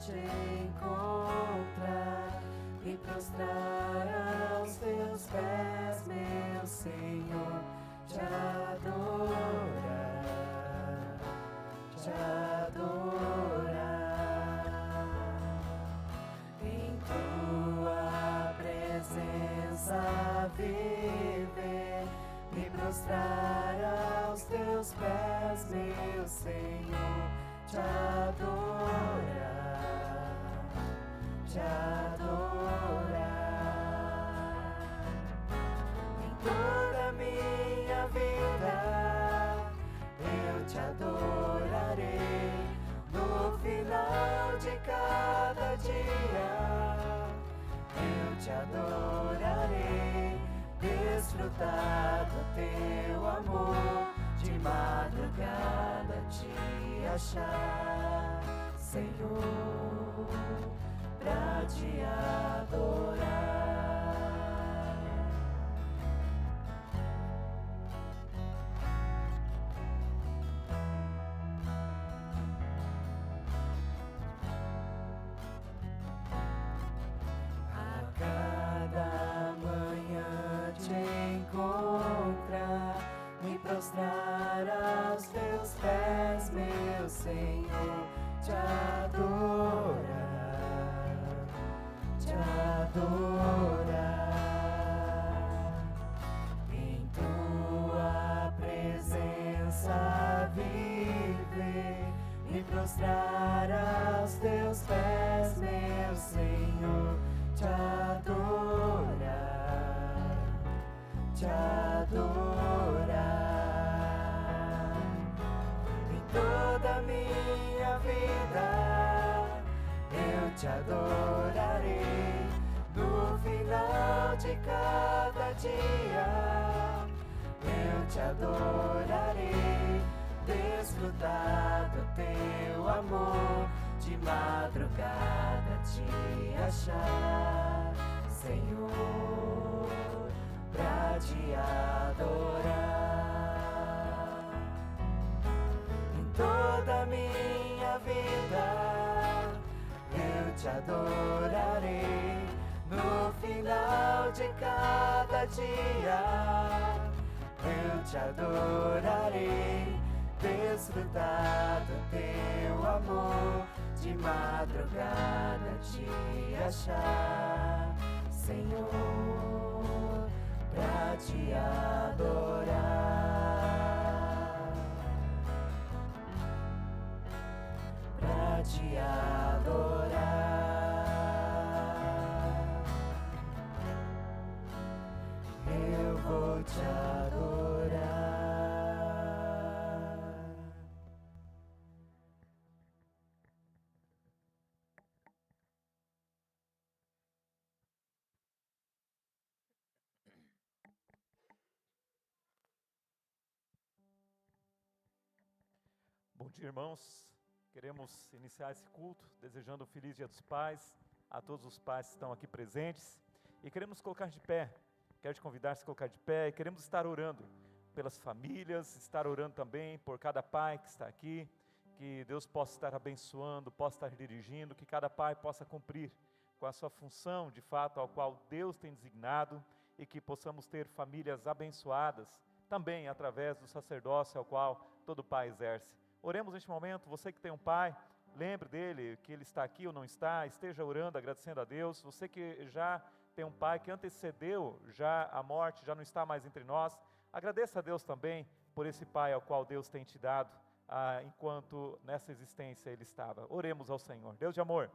te encontrar, me prostrar aos teus pés, meu Senhor, te adorar, te adorar. Em tua presença viver, me prostrar aos teus pés, meu Senhor, te adorar, te adorar. Em toda a minha vida eu te adorarei, no final de cada dia eu te adorarei, desfrutar do teu amor, de madrugada te achar, Senhor, pra te adorar. A cada manhã te encontrar, me prostrar aos teus pés, meu Senhor, te adorar, te adorar. Em tua presença viver, me prostrar aos teus pés, meu Senhor, te adorar, te adorar. Em toda a minha vida eu te adorarei, no final de cada dia eu te adorarei, desfrutar do teu amor, de madrugada te achar, Senhor, pra te adorar. Em toda a minha vida eu te adorarei, no final de cada dia eu te adorarei, desfrutar do teu amor, de madrugada te achar, Senhor, pra te adorar, pra te adorar. Eu vou te adorar. Bom dia, irmãos. Queremos iniciar esse culto desejando um feliz Dia dos Pais a todos os pais que estão aqui presentes e queremos colocar de pé. Quero te convidar a se colocar de pé e queremos estar orando pelas famílias, estar orando também por cada pai que está aqui, que Deus possa estar abençoando, possa estar dirigindo, que cada pai possa cumprir com a sua função de fato ao qual Deus tem designado e que possamos ter famílias abençoadas também através do sacerdócio ao qual todo pai exerce. Oremos neste momento. Você que tem um pai, lembre dele, que ele está aqui ou não está, esteja orando, agradecendo a Deus. Você que já tem um pai que antecedeu já a morte, já não está mais entre nós, agradeça a Deus também por esse pai ao qual Deus tem te dado, enquanto nessa existência ele estava. Oremos ao Senhor. Deus de amor,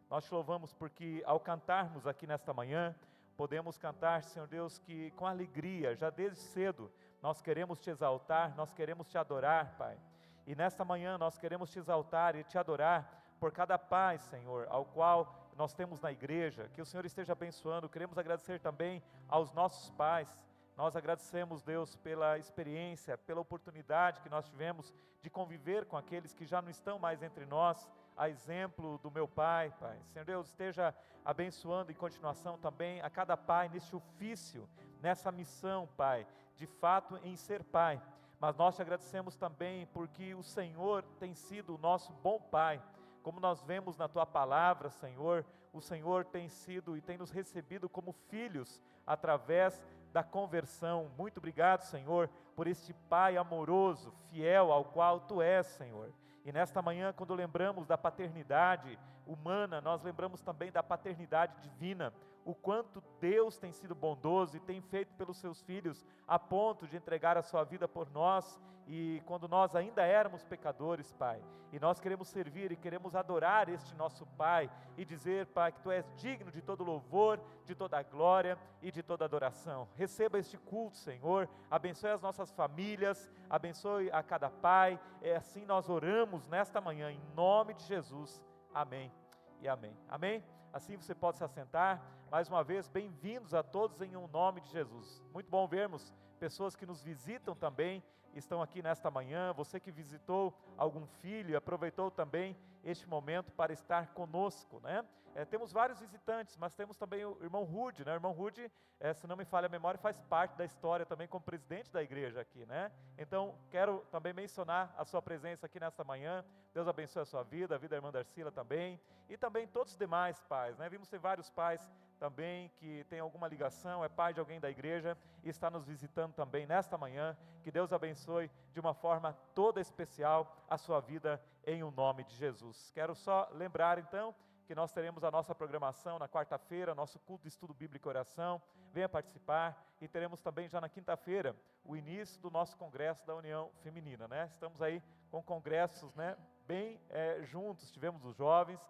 nós te louvamos porque ao cantarmos aqui nesta manhã, podemos cantar, Senhor Deus, que com alegria, já desde cedo, nós queremos te exaltar, nós queremos te adorar, Pai. E nesta manhã nós queremos te exaltar e te adorar por cada pai, Senhor, ao qual nós temos na igreja, que o Senhor esteja abençoando. Queremos agradecer também aos nossos pais. Nós agradecemos, Deus, pela experiência, pela oportunidade que nós tivemos de conviver com aqueles que já não estão mais entre nós, a exemplo do meu pai, Pai. Senhor Deus, esteja abençoando em continuação também a cada pai neste ofício, nessa missão, Pai, de fato em ser pai. Mas nós te agradecemos também porque o Senhor tem sido o nosso bom Pai, Como nós vemos na Tua palavra, Senhor, o Senhor tem sido e tem nos recebido como filhos através da conversão. Muito obrigado, Senhor, por este Pai amoroso, fiel ao qual Tu és, Senhor. E nesta manhã, quando lembramos da paternidade humana, nós lembramos também da paternidade divina, o quanto Deus tem sido bondoso e tem feito pelos seus filhos, a ponto de entregar a sua vida por nós, e quando nós ainda éramos pecadores, Pai, e nós queremos servir e queremos adorar este nosso Pai, e dizer, Pai, que Tu és digno de todo louvor, de toda glória e de toda adoração. Receba este culto, Senhor, abençoe as nossas famílias, abençoe a cada pai, assim nós oramos nesta manhã, em nome de Jesus, amém e amém. Amém? Assim você pode se assentar. Mais uma vez, bem-vindos a todos em um nome de Jesus. Muito bom vermos pessoas que nos visitam também, estão aqui nesta manhã. Você que visitou algum filho e aproveitou também este momento para estar conosco, né? Temos vários visitantes, mas temos também o irmão Rude, né? O irmão Rude, se não me falha a memória, faz parte da história também como presidente da igreja aqui, né? Então, quero também mencionar a sua presença aqui nesta manhã. Deus abençoe a sua vida, a vida da irmã Darcila também, e também todos os demais pais, né? Vimos ter vários pais também que tem alguma ligação, é pai de alguém da igreja e está nos visitando também nesta manhã. Que Deus abençoe de uma forma toda especial a sua vida em o nome de Jesus. Quero só lembrar então que nós teremos a nossa programação na quarta-feira, nosso culto de estudo bíblico e oração. Venha participar, e teremos também já na quinta-feira o início do nosso congresso da União Feminina, né? Estamos aí com congressos, né, bem juntos. Tivemos os jovens,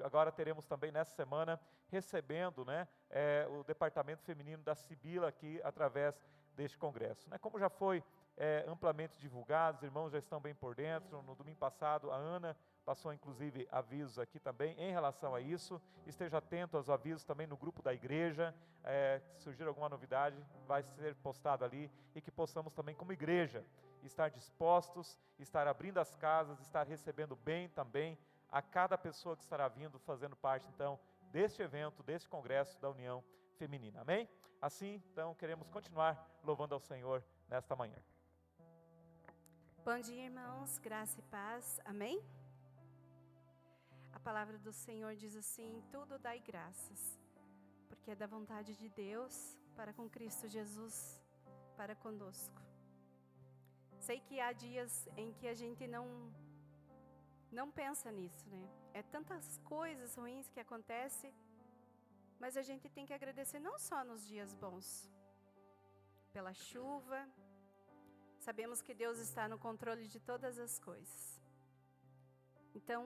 agora teremos também nessa semana recebendo, né, o departamento feminino da Sibila aqui através deste congresso, né? Como já foi amplamente divulgado, os irmãos já estão bem por dentro. No domingo passado a Ana passou inclusive avisos aqui também em relação a isso. Esteja atento aos avisos também no grupo da igreja, se surgir alguma novidade vai ser postado ali, e que possamos também como igreja estar dispostos, estar abrindo as casas, estar recebendo bem também a cada pessoa que estará vindo, fazendo parte então deste evento, deste congresso da União Feminina, amém? Assim, então, queremos continuar louvando ao Senhor nesta manhã. Bom dia, irmãos, graça e paz, amém? A palavra do Senhor diz assim: tudo dai graças, porque é da vontade de Deus para com Cristo Jesus, para conosco. Sei que há dias em que a gente não pensa nisso, né? É tantas coisas ruins que acontecem, mas a gente tem que agradecer não só nos dias bons, pela chuva. Sabemos que Deus está no controle de todas as coisas. Então,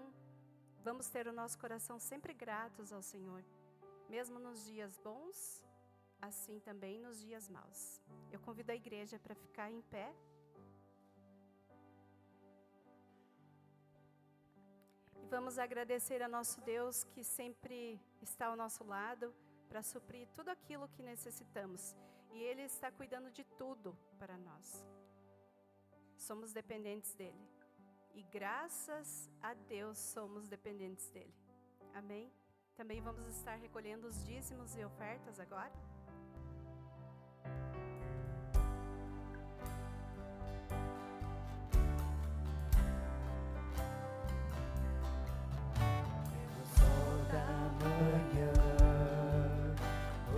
vamos ter o nosso coração sempre gratos ao Senhor, mesmo nos dias bons, assim também nos dias maus. Eu convido a igreja para ficar em pé. E vamos agradecer a nosso Deus que sempre está ao nosso lado para suprir tudo aquilo que necessitamos. E Ele está cuidando de tudo para nós. Somos dependentes dEle. E graças a Deus somos dependentes dEle. Amém? Também vamos estar recolhendo os dízimos e ofertas agora.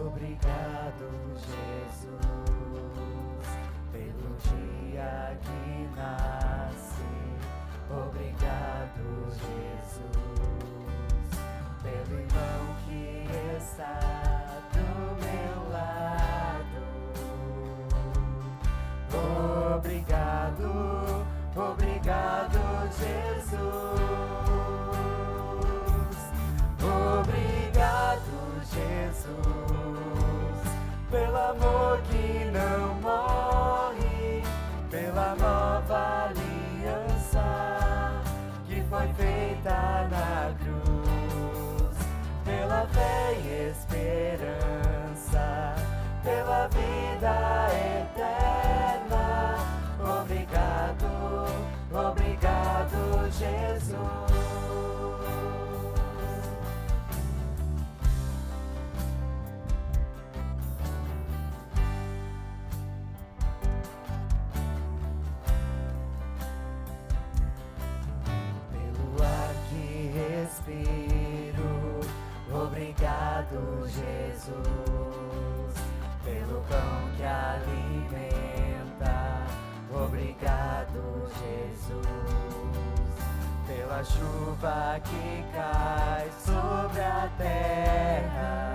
Obrigado, Jesus, pelo dia que nasce. Obrigado, Jesus, pelo irmão que está do meu lado. Obrigado, obrigado, Jesus. Obrigado, Jesus, pelo amor que não morre, pela nova aliança que foi feita na cruz, pela fé e esperança, pela vida eterna. Obrigado, obrigado, Jesus. Obrigado, Jesus, pelo pão que alimenta. Obrigado, Jesus, pela chuva que cai sobre a terra.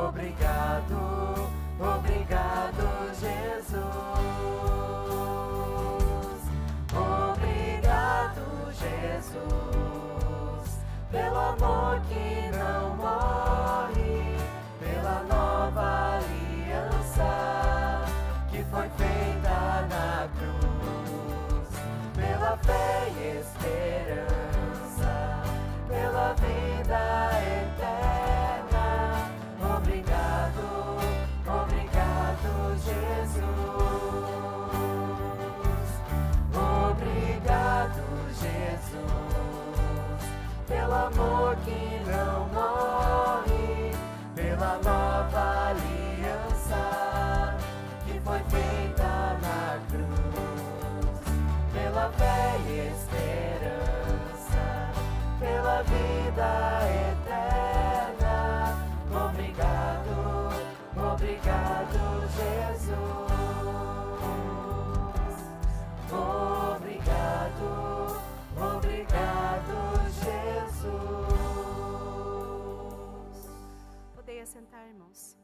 Obrigado, obrigado, Jesus. Obrigado, Jesus, pelo amor que não morre, pela nova aliança que foi feita na cruz, pela fé e esperança, pela vida eterna. Obrigado, obrigado, Jesus. Obrigado, Jesus, pelo amor que não morre, pela nova aliança que foi feita na cruz, pela fé e esperança, pela vida eterna. Obrigado, obrigado, Jesus. Obrigado, obrigado, Jesus. Podem assentar, irmãos.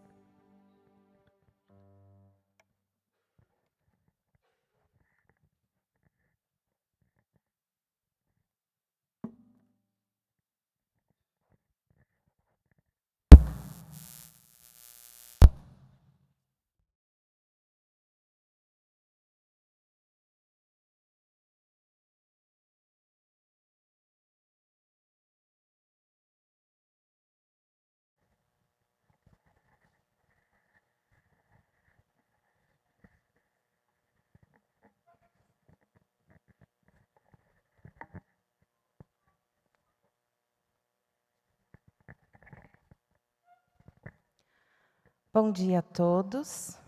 Bom dia a todos.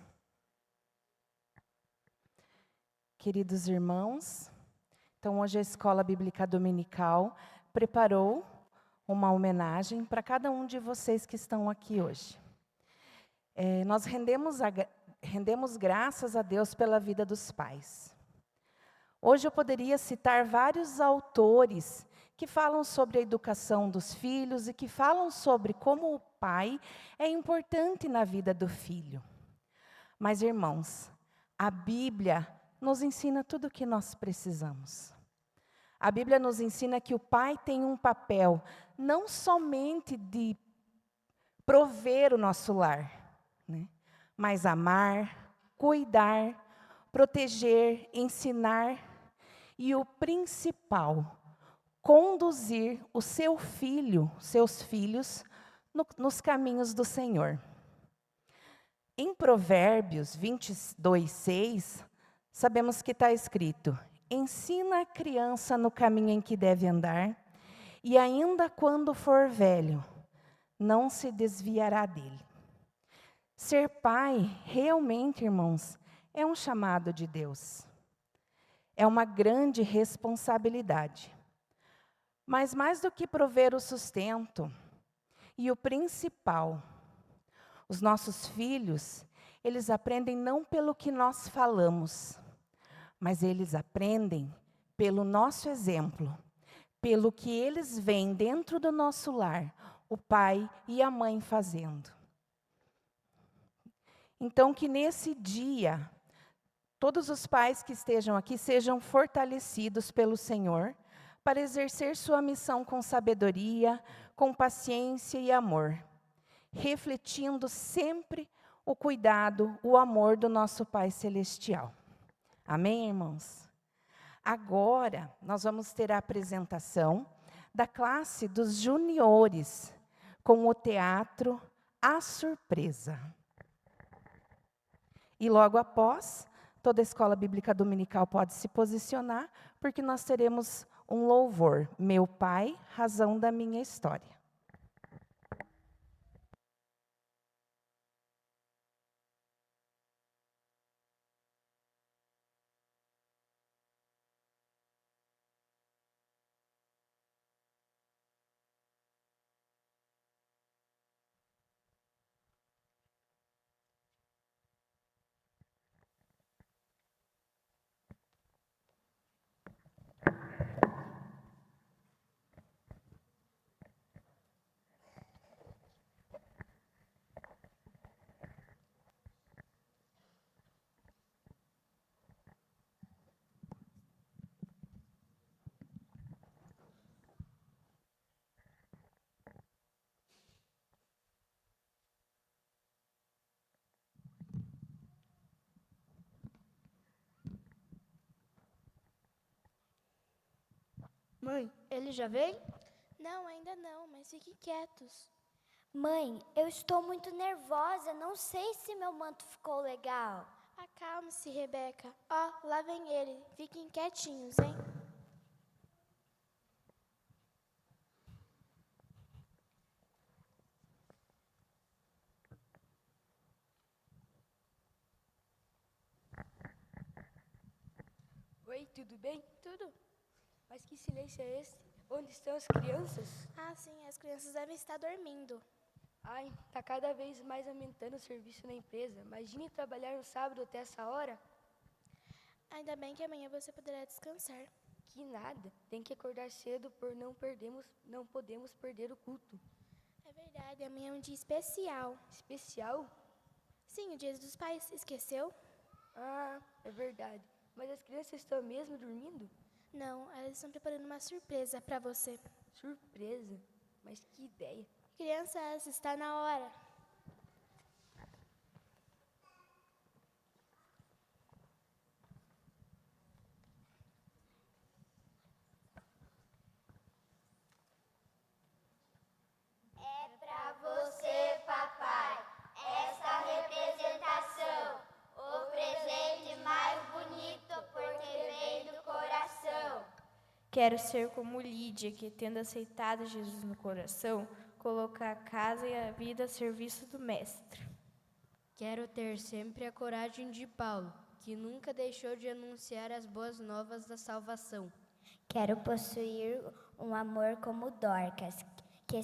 Queridos irmãos, então hoje a Escola Bíblica Dominical preparou uma homenagem para cada um de vocês que estão aqui hoje. Nós rendemos graças a Deus pela vida dos pais. Hoje eu poderia citar vários autores que falam sobre a educação dos filhos e que falam sobre como o pai é importante na vida do filho. Mas, irmãos, a Bíblia nos ensina tudo o que nós precisamos. A Bíblia nos ensina que o pai tem um papel não somente de prover o nosso lar, né? Mas amar, cuidar, proteger, ensinar e o principal, conduzir o seu filho, seus filhos, nos caminhos do Senhor. Em Provérbios 22:6, sabemos que está escrito: ensina a criança no caminho em que deve andar, e ainda quando for velho, não se desviará dele. Ser pai, realmente, irmãos, é um chamado de Deus. É uma grande responsabilidade. Mas mais do que prover o sustento, e o principal, os nossos filhos, eles aprendem não pelo que nós falamos, mas eles aprendem pelo nosso exemplo, pelo que eles veem dentro do nosso lar, o pai e a mãe fazendo. Então, que nesse dia, todos os pais que estejam aqui sejam fortalecidos pelo Senhor, para exercer sua missão com sabedoria, com paciência e amor, refletindo sempre o cuidado, o amor do nosso Pai Celestial. Amém, irmãos? Agora, nós vamos ter a apresentação da classe dos juniores, com o teatro A Surpresa. E logo após, toda a Escola Bíblica Dominical pode se posicionar, porque nós teremos um louvor, Meu Pai, Razão da Minha História. Mãe, ele já veio? Não, ainda não, mas fiquem quietos. Mãe, eu estou muito nervosa, não sei se meu manto ficou legal. Acalme-se, Rebeca. Ó, lá vem ele. Fiquem quietinhos, hein? Oi, tudo bem? Tudo? Mas que silêncio é esse? Onde estão as crianças? Ah, sim, as crianças devem estar dormindo. Ai, tá cada vez mais aumentando o serviço na empresa. Imagine trabalhar no sábado até essa hora. Ainda bem que amanhã você poderá descansar. Que nada, tem que acordar cedo por não podemos perder o culto. É verdade, amanhã é um dia especial. Especial? Sim, o Dia dos Pais. Esqueceu? Ah, é verdade. Mas as crianças estão mesmo dormindo? Não, elas estão preparando uma surpresa para você. Surpresa, mas que ideia. Crianças, está na hora. É pra você, papai, essa representação, o presente mais bonito porque vem do coração. Quero ser como Lídia, que, tendo aceitado Jesus no coração, coloca a casa e a vida a serviço do Mestre. Quero ter sempre a coragem de Paulo, que nunca deixou de anunciar as boas novas da salvação. Quero possuir um amor como Dorcas, que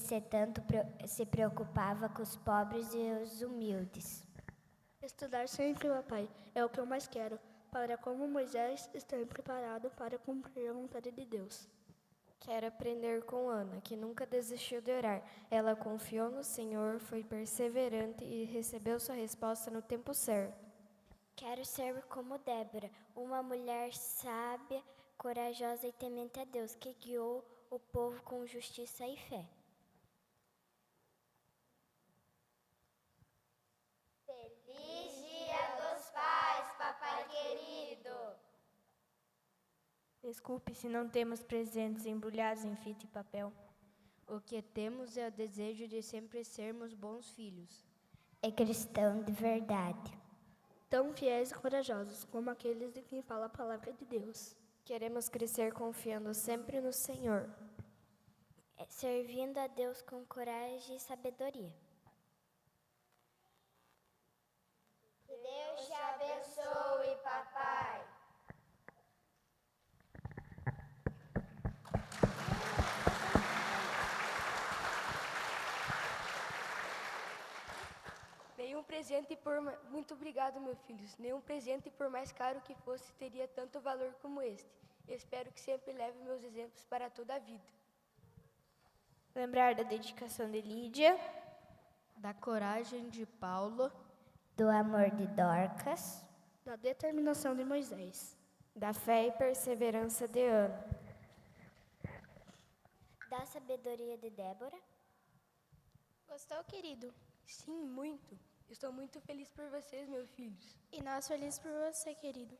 se preocupava com os pobres e os humildes. Estudar sempre, papai, é o que eu mais quero, para como Moisés estar preparado para cumprir a vontade de Deus. Quero aprender com Ana, que nunca desistiu de orar. Ela confiou no Senhor, foi perseverante e recebeu sua resposta no tempo certo. Quero ser como Débora, uma mulher sábia, corajosa e temente a Deus, que guiou o povo com justiça e fé. Feliz Dia dos Pais, papai querido! Desculpe se não temos presentes embrulhados em fita e papel. O que temos é o desejo de sempre sermos bons filhos. É cristão de verdade. Tão fiéis e corajosos como aqueles de quem fala a palavra de Deus. Queremos crescer confiando sempre no Senhor. Servindo a Deus com coragem e sabedoria. Que Deus te abençoe, papai. Muito obrigado, meus filhos. Nenhum presente, por mais caro que fosse, teria tanto valor como este. Espero que sempre leve meus exemplos para toda a vida. Lembrar da dedicação de Lídia, Da coragem de Paulo, Do amor de Dorcas. Da determinação de Moisés. da fé e perseverança de Ana, Da sabedoria de Débora. Gostou, querido? Sim, muito. Estou muito feliz por vocês, meus filhos. E nós felizes por você, querido.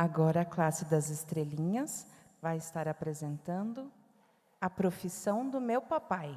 Agora a classe das estrelinhas vai estar apresentando a profissão do meu papai.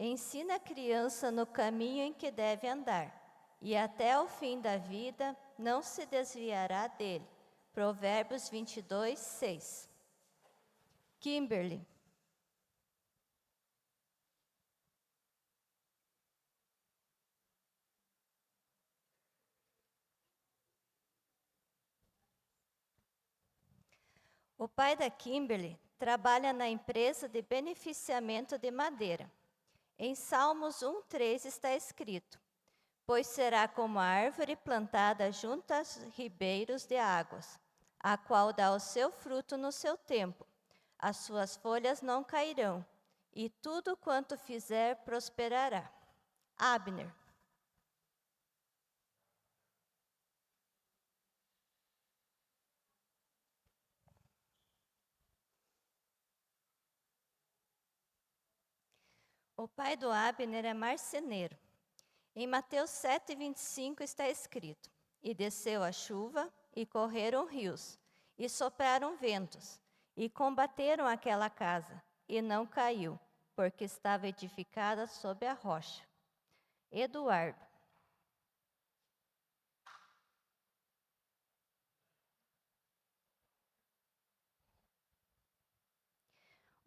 Ensina a criança no caminho em que deve andar, e até o fim da vida não se desviará dele. Provérbios 22, 6. Kimberly. O pai da Kimberly trabalha na empresa de beneficiamento de madeira. Em Salmos 1:3 está escrito: pois será como a árvore plantada junto aos ribeiros de águas, a qual dá o seu fruto no seu tempo. As suas folhas não cairão, e tudo quanto fizer prosperará. Abner. O pai do Abner é marceneiro. Em Mateus 7:25 está escrito: e desceu a chuva, e correram rios, e sopraram ventos, e combateram aquela casa, e não caiu, porque estava edificada sobre a rocha. Eduardo.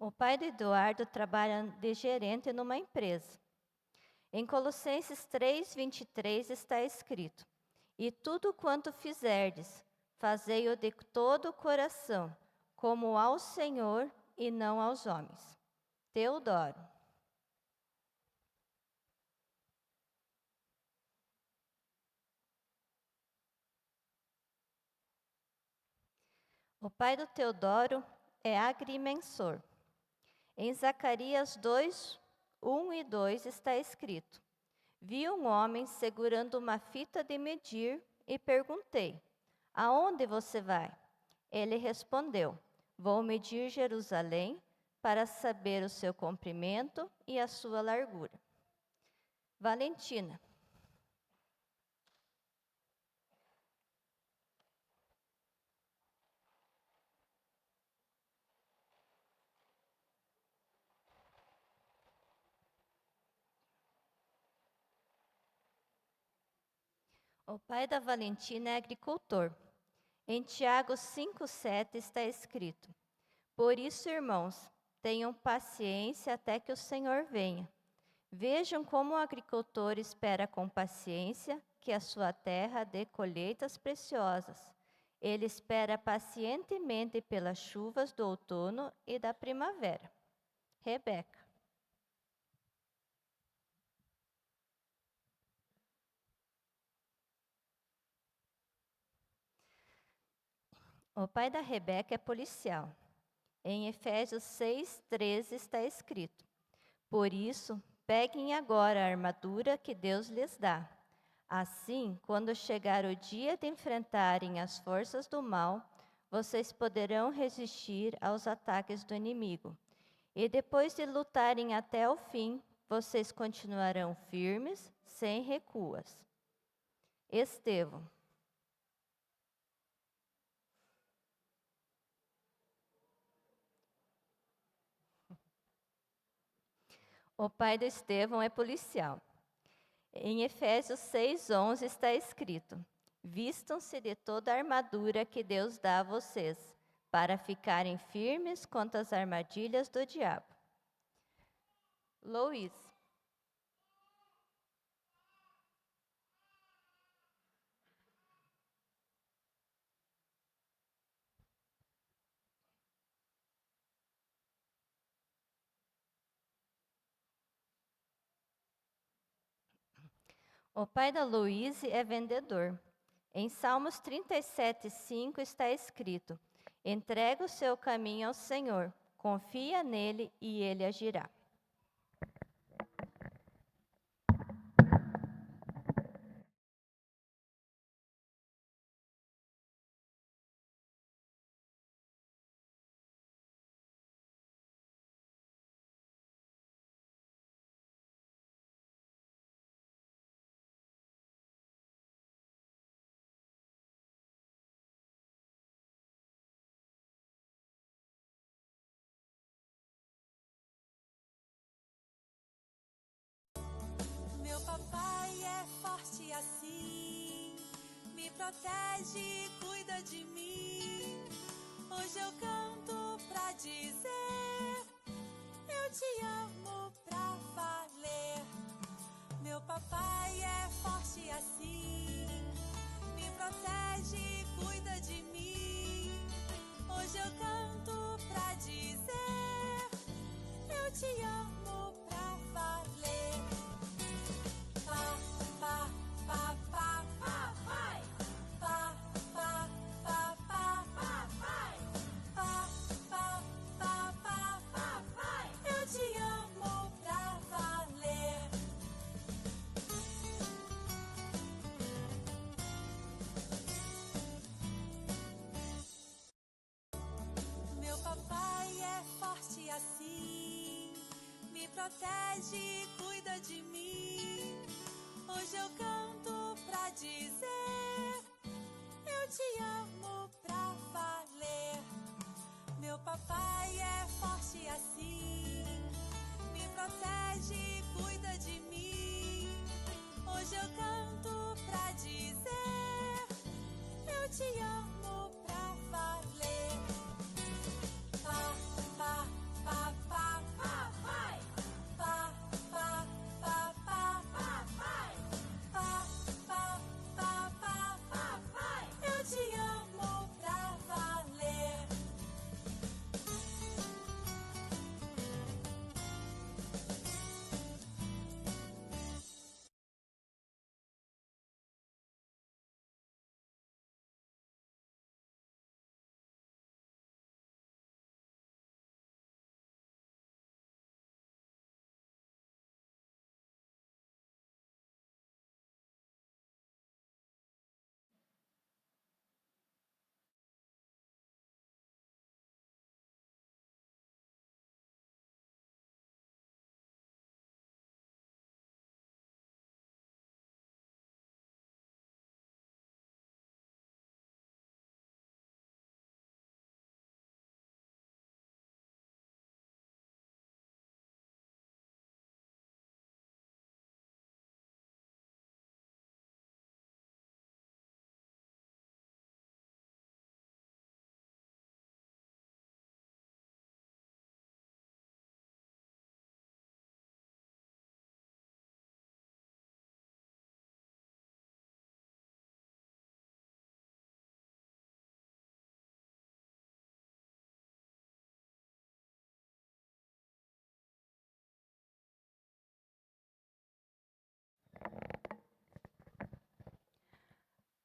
O pai do Eduardo trabalha de gerente numa empresa. Em Colossenses 3:23 está escrito: e tudo quanto fizerdes, fazei-o de todo o coração, como ao Senhor e não aos homens. Teodoro. O pai do Teodoro é agrimensor. Em Zacarias 2:1 e 2 está escrito: vi um homem segurando uma fita de medir e perguntei: aonde você vai? Ele respondeu: vou medir Jerusalém para saber o seu comprimento e a sua largura. Valentina. O pai da Valentina é agricultor. Em Tiago 5:7 está escrito: por isso, irmãos, tenham paciência até que o Senhor venha. Vejam como o agricultor espera com paciência que a sua terra dê colheitas preciosas. Ele espera pacientemente pelas chuvas do outono e da primavera. Rebeca. O pai da Rebeca é policial. Em Efésios 6:13 está escrito: por isso, peguem agora a armadura que Deus lhes dá. Assim, quando chegar o dia de enfrentarem as forças do mal, vocês poderão resistir aos ataques do inimigo. E depois de lutarem até o fim, vocês continuarão firmes, sem recuas. Estevão. O pai de Estevão é policial. Em Efésios 6:11 está escrito: vistam-se de toda a armadura que Deus dá a vocês, para ficarem firmes contra as armadilhas do diabo. Luiz. O pai da Luíse é vendedor. Em Salmos 37:5 está escrito: entrega o seu caminho ao Senhor, confia nele e ele agirá. Meu papai é forte assim, me protege e cuida de mim. Hoje eu canto pra dizer, eu te amo pra valer. Meu papai é forte assim, me protege e cuida de mim. Hoje eu canto pra dizer, eu te amo pra valer. Eu te amo pra valer. Meu papai é forte assim, me protege e cuida de mim. Hoje eu canto pra dizer, eu te amo pra valer. Meu papai é forte assim, me protege e cuida de mim. Hoje eu canto pra dizer, eu te amo pra valer. Eu te amo pra valer.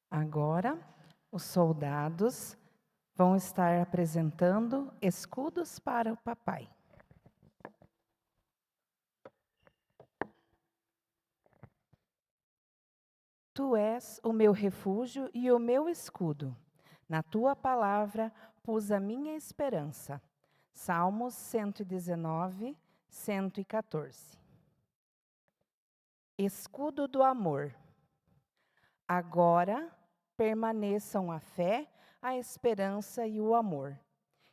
Agora, os soldados vão estar apresentando escudos para o papai. Tu és o meu refúgio e o meu escudo. Na tua palavra pus a minha esperança. Salmos 119, 114. Escudo do amor. Agora permaneçam a fé, a esperança e o amor.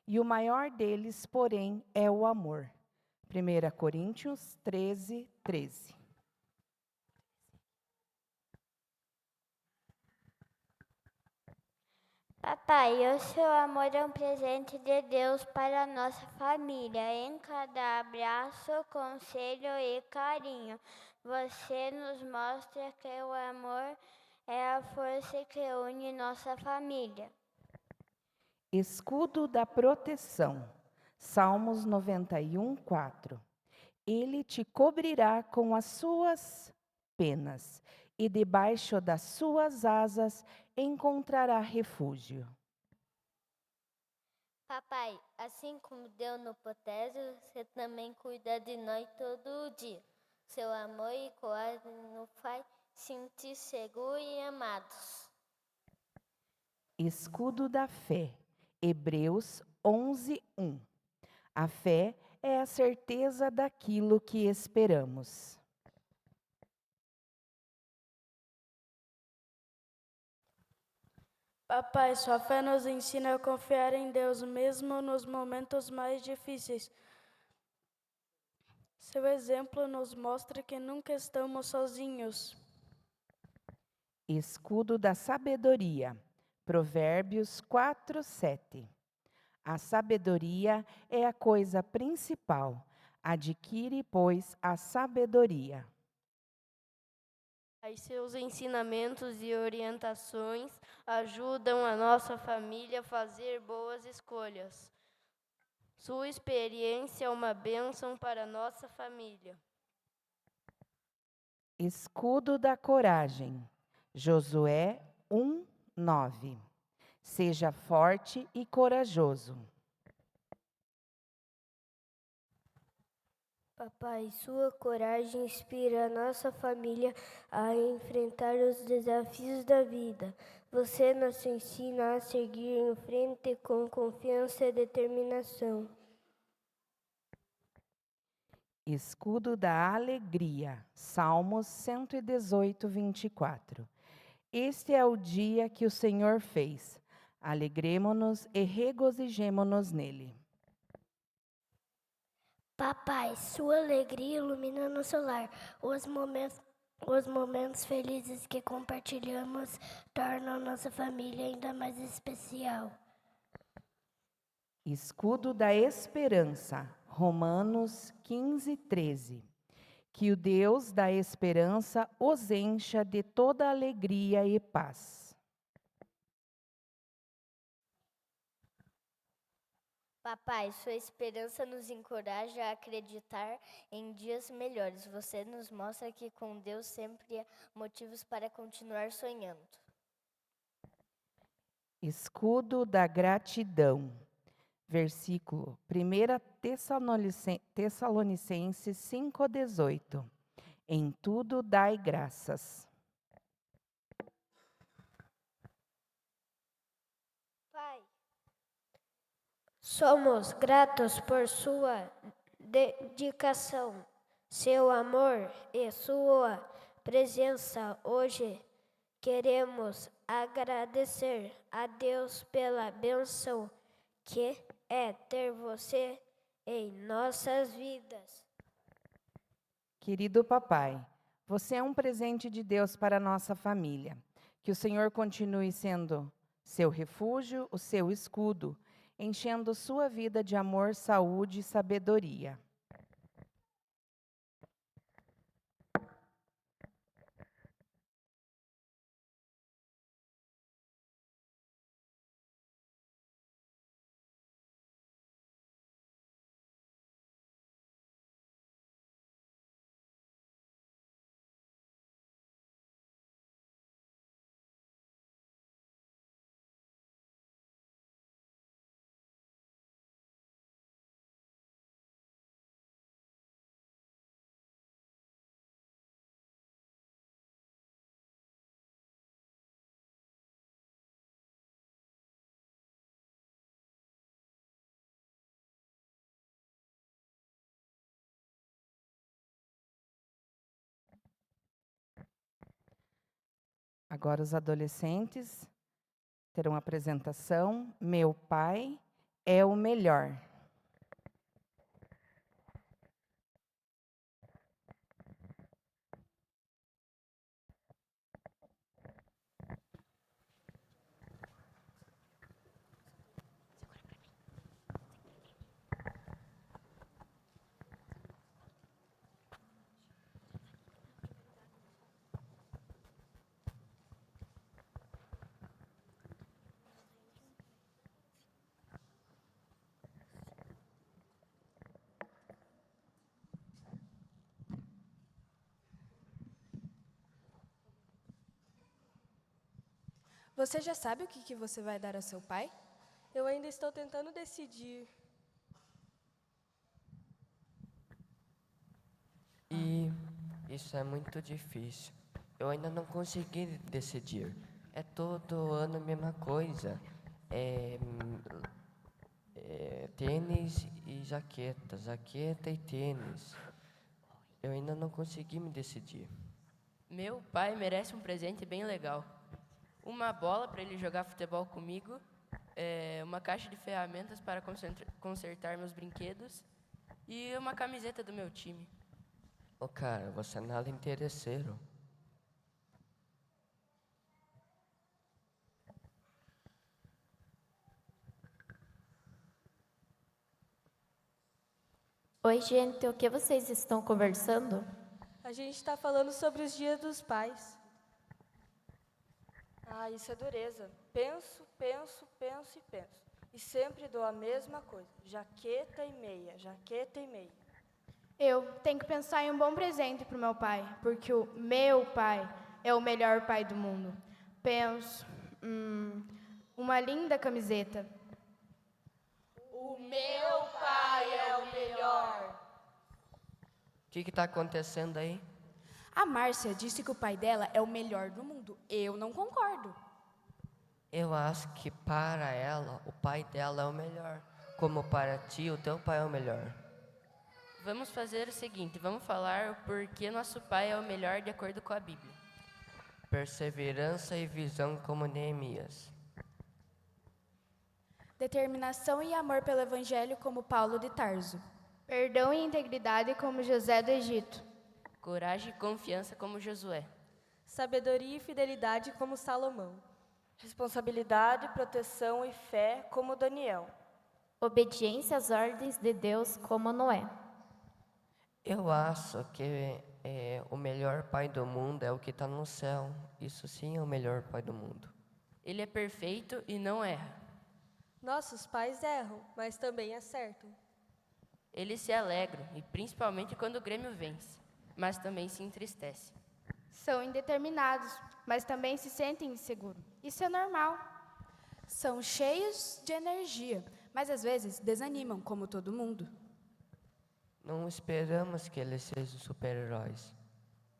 E o maior deles, porém, é o amor. 1 Coríntios 13, 13. Papai, o seu amor é um presente de Deus para a nossa família. Em cada abraço, conselho e carinho, você nos mostra que o amor é a força que une nossa família. Escudo da proteção. Salmos 91, 4. Ele te cobrirá com as suas penas, e debaixo das suas asas encontrará refúgio. Papai, assim como deu no Potésio, você também cuida de nós todo dia. Seu amor e coragem nos faz sentir seguros e amados. Escudo da fé, Hebreus 11:1. A fé é a certeza daquilo que esperamos. Papai, sua fé nos ensina a confiar em Deus mesmo nos momentos mais difíceis. Seu exemplo nos mostra que nunca estamos sozinhos. Escudo da sabedoria, Provérbios 4:7. A sabedoria é a coisa principal. Adquire, pois, a sabedoria. Os seus ensinamentos e orientações ajudam a nossa família a fazer boas escolhas. Sua experiência é uma bênção para a nossa família. Escudo da coragem, Josué 1:9. Seja forte e corajoso. Papai, sua coragem inspira a nossa família a enfrentar os desafios da vida. Você nos ensina a seguir em frente com confiança e determinação. Escudo da alegria, Salmos 118:24. Este é o dia que o Senhor fez. Alegremo-nos e regozijemo-nos nele. Papai, sua alegria ilumina nosso lar. Os momentos felizes que compartilhamos tornam nossa família ainda mais especial. Escudo da esperança, Romanos 15:13. Que o Deus da esperança os encha de toda alegria e paz. Papai, sua esperança nos encoraja a acreditar em dias melhores. Você nos mostra que com Deus sempre há motivos para continuar sonhando. Escudo da gratidão. Versículo 1 Tessalonicenses 5:18. Em tudo dai graças. Pai, somos gratos por sua dedicação, seu amor e sua presença hoje. Queremos agradecer a Deus pela bênção que é ter você em nossas vidas. Querido papai, você é um presente de Deus para a nossa família. Que o Senhor continue sendo seu refúgio, o seu escudo, enchendo sua vida de amor, saúde e sabedoria. Agora os adolescentes terão a apresentação. Meu pai é o melhor. Você já sabe o que você vai dar ao seu pai? Eu ainda estou tentando decidir. E isso é muito difícil. Eu ainda não consegui decidir. É todo ano a mesma coisa. Tênis e jaqueta, jaqueta e tênis. Eu ainda não consegui me decidir. Meu pai merece um presente bem legal. Uma bola para ele jogar futebol comigo, uma caixa de ferramentas para consertar meus brinquedos e uma camiseta do meu time. Ô cara, você é nada interesseiro. Oi, gente, o que vocês estão conversando? A gente está falando sobre os dias dos pais. Ah, isso é dureza. Penso, penso, penso e penso. E sempre dou a mesma coisa. Jaqueta e meia, jaqueta e meia. Eu tenho que pensar em um bom presente para o meu pai, porque o meu pai é o melhor pai do mundo. Penso, uma linda camiseta. O meu pai é o melhor. O que está acontecendo aí? A Márcia disse que o pai dela é o melhor do mundo. Eu não concordo. Eu acho que para ela, o pai dela é o melhor. Como para ti, o teu pai é o melhor. Vamos fazer o seguinte, vamos falar o porquê nosso pai é o melhor de acordo com a Bíblia. Perseverança e visão como Neemias. Determinação e amor pelo Evangelho como Paulo de Tarso. Perdão e integridade como José do Egito. Coragem e confiança como Josué. Sabedoria e fidelidade como Salomão. Responsabilidade, proteção e fé como Daniel. Obediência às ordens de Deus como Noé. Eu acho que o melhor pai do mundo é o que está no céu. Isso sim é o melhor pai do mundo. Ele é perfeito e não erra. Nossos pais erram, mas também acertam. Eles se alegram, e principalmente quando o Grêmio vence, mas também se entristece. São indeterminados, mas também se sentem inseguros. Isso é normal. São cheios de energia, mas às vezes desanimam, como todo mundo. Não esperamos que eles sejam super-heróis.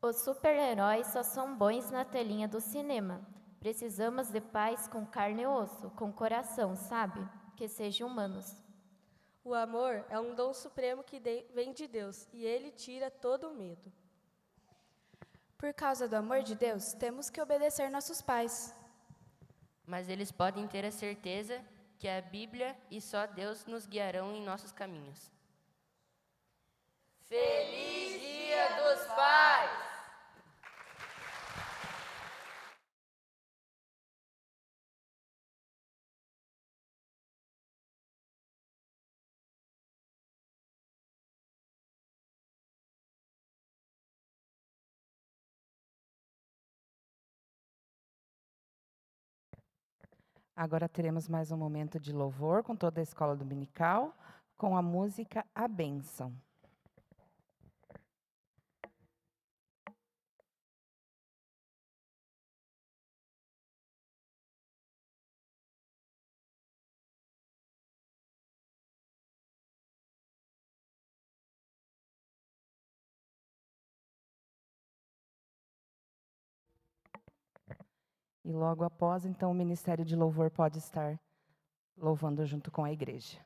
Os super-heróis só são bons na telinha do cinema. Precisamos de pais com carne e osso, com coração, sabe? Que sejam humanos. O amor é um dom supremo que vem de Deus e ele tira todo o medo. Por causa do amor de Deus, temos que obedecer nossos pais. Mas eles podem ter a certeza que a Bíblia e só Deus nos guiarão em nossos caminhos. Feliz Dia dos Pais! Agora teremos mais um momento de louvor com toda a escola dominical, com a música A Bênção. E logo após, então, o Ministério de Louvor pode estar louvando junto com a igreja.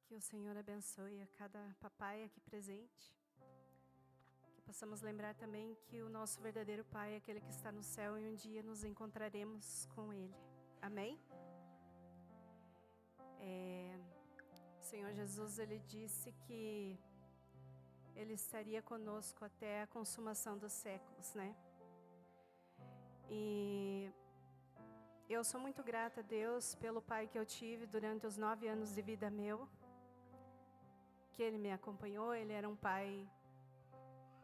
Que o Senhor abençoe a cada papai aqui presente. Que possamos lembrar também que o nosso verdadeiro Pai é aquele que está no céu e um dia nos encontraremos com Ele. Amém? O Senhor Jesus, Ele disse que Ele estaria conosco até a consumação dos séculos, né? E eu sou muito grata a Deus pelo pai que eu tive durante os 9 anos de vida meu. Que Ele me acompanhou, Ele era um pai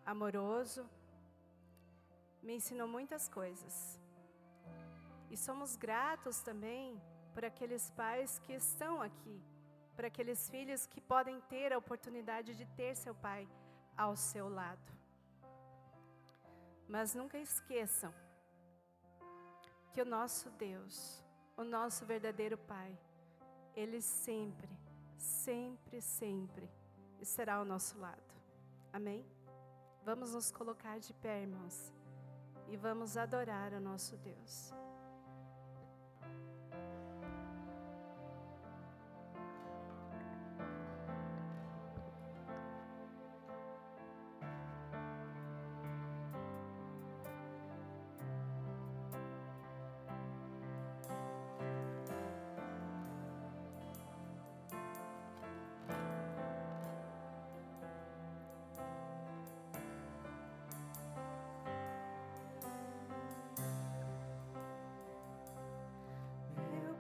amoroso, me ensinou muitas coisas. E somos gratos também por aqueles pais que estão aqui, por aqueles filhos que podem ter a oportunidade de ter seu pai ao seu lado. Mas nunca esqueçam que o nosso Deus, o nosso verdadeiro Pai, Ele sempre, sempre, sempre estará ao nosso lado. Amém? Vamos nos colocar de pé, irmãos, e vamos adorar o nosso Deus.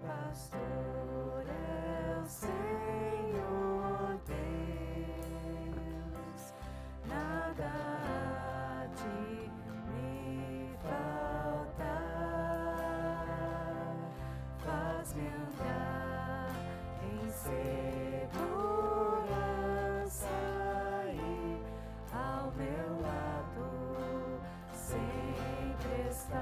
Pastor é o Senhor Deus, nada há de me faltar, faz-me andar em segurança e ao meu lado sempre está.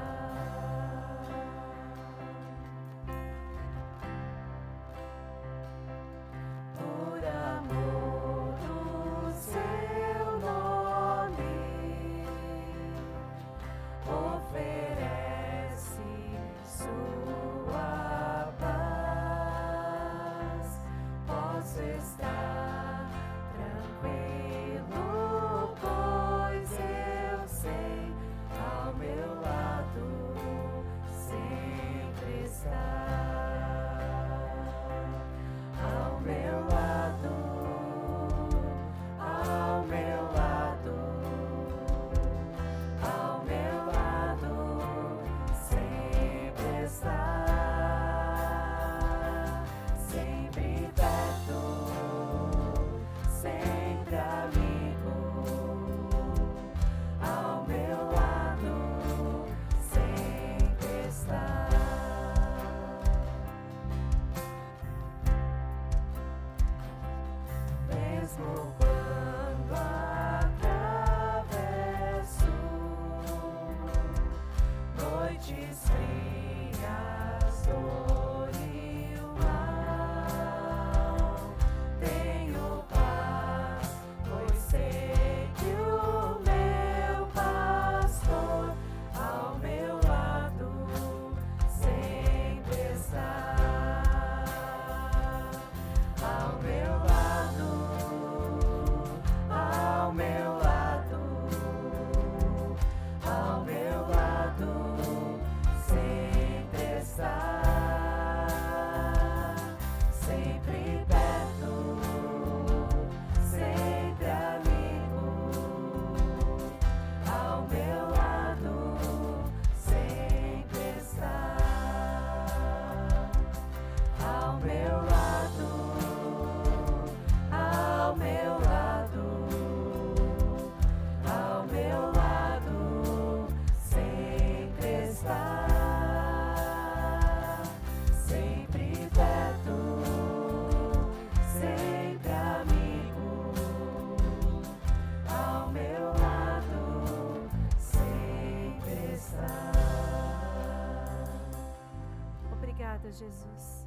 Jesus,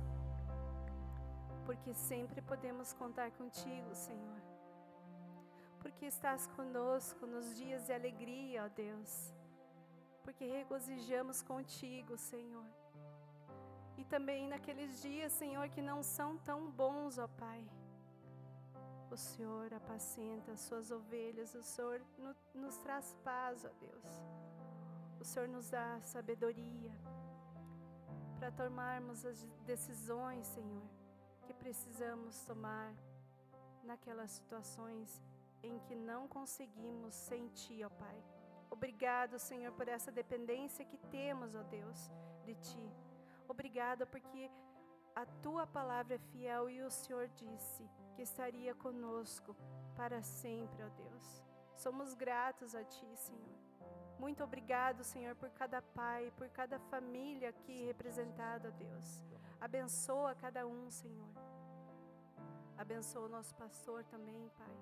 porque sempre podemos contar contigo, Senhor, porque estás conosco nos dias de alegria, ó Deus, porque regozijamos contigo, Senhor, e também naqueles dias, Senhor, que não são tão bons, ó Pai, O Senhor apacenta as suas ovelhas, o Senhor nos traz paz, ó Deus. O Senhor nos dá sabedoria para tomarmos as decisões, Senhor, que precisamos tomar naquelas situações em que não conseguimos sentir, ó Pai. Obrigado, Senhor, por essa dependência que temos, ó Deus, de Ti. Obrigado porque a Tua palavra é fiel e o Senhor disse que estaria conosco para sempre, ó Deus. Somos gratos a Ti, Senhor. Muito obrigado, Senhor, por cada pai, por cada família aqui representada, ó Deus. Abençoa cada um, Senhor. Abençoa o nosso pastor também, Pai,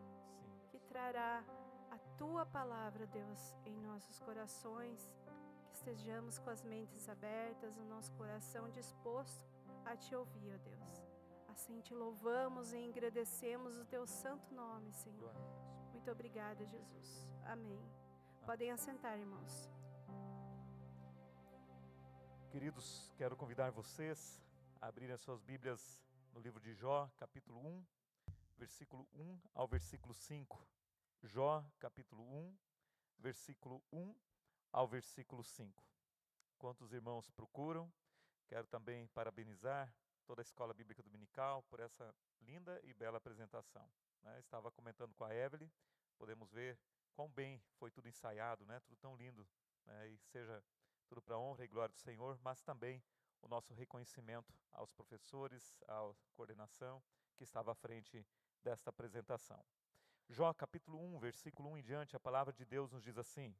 que trará a Tua palavra, Deus, em nossos corações, que estejamos com as mentes abertas, o nosso coração disposto a Te ouvir, ó Deus. Assim Te louvamos e agradecemos o Teu santo nome, Senhor. Muito obrigada, Jesus. Amém. Podem assentar, irmãos. Queridos, quero convidar vocês a abrirem as suas Bíblias no livro de Jó, capítulo 1, versículo 1 ao versículo 5. Jó, capítulo 1, versículo 1 ao versículo 5. Enquanto os irmãos procuram, quero também parabenizar toda a Escola Bíblica Dominical por essa linda e bela apresentação. Estava comentando com a Evelyn, podemos ver quão bem foi tudo ensaiado, tudo tão lindo, e seja tudo para a honra e glória do Senhor, mas também o nosso reconhecimento aos professores, à coordenação que estava à frente desta apresentação. Jó, capítulo 1, versículo 1 em diante, a palavra de Deus nos diz assim: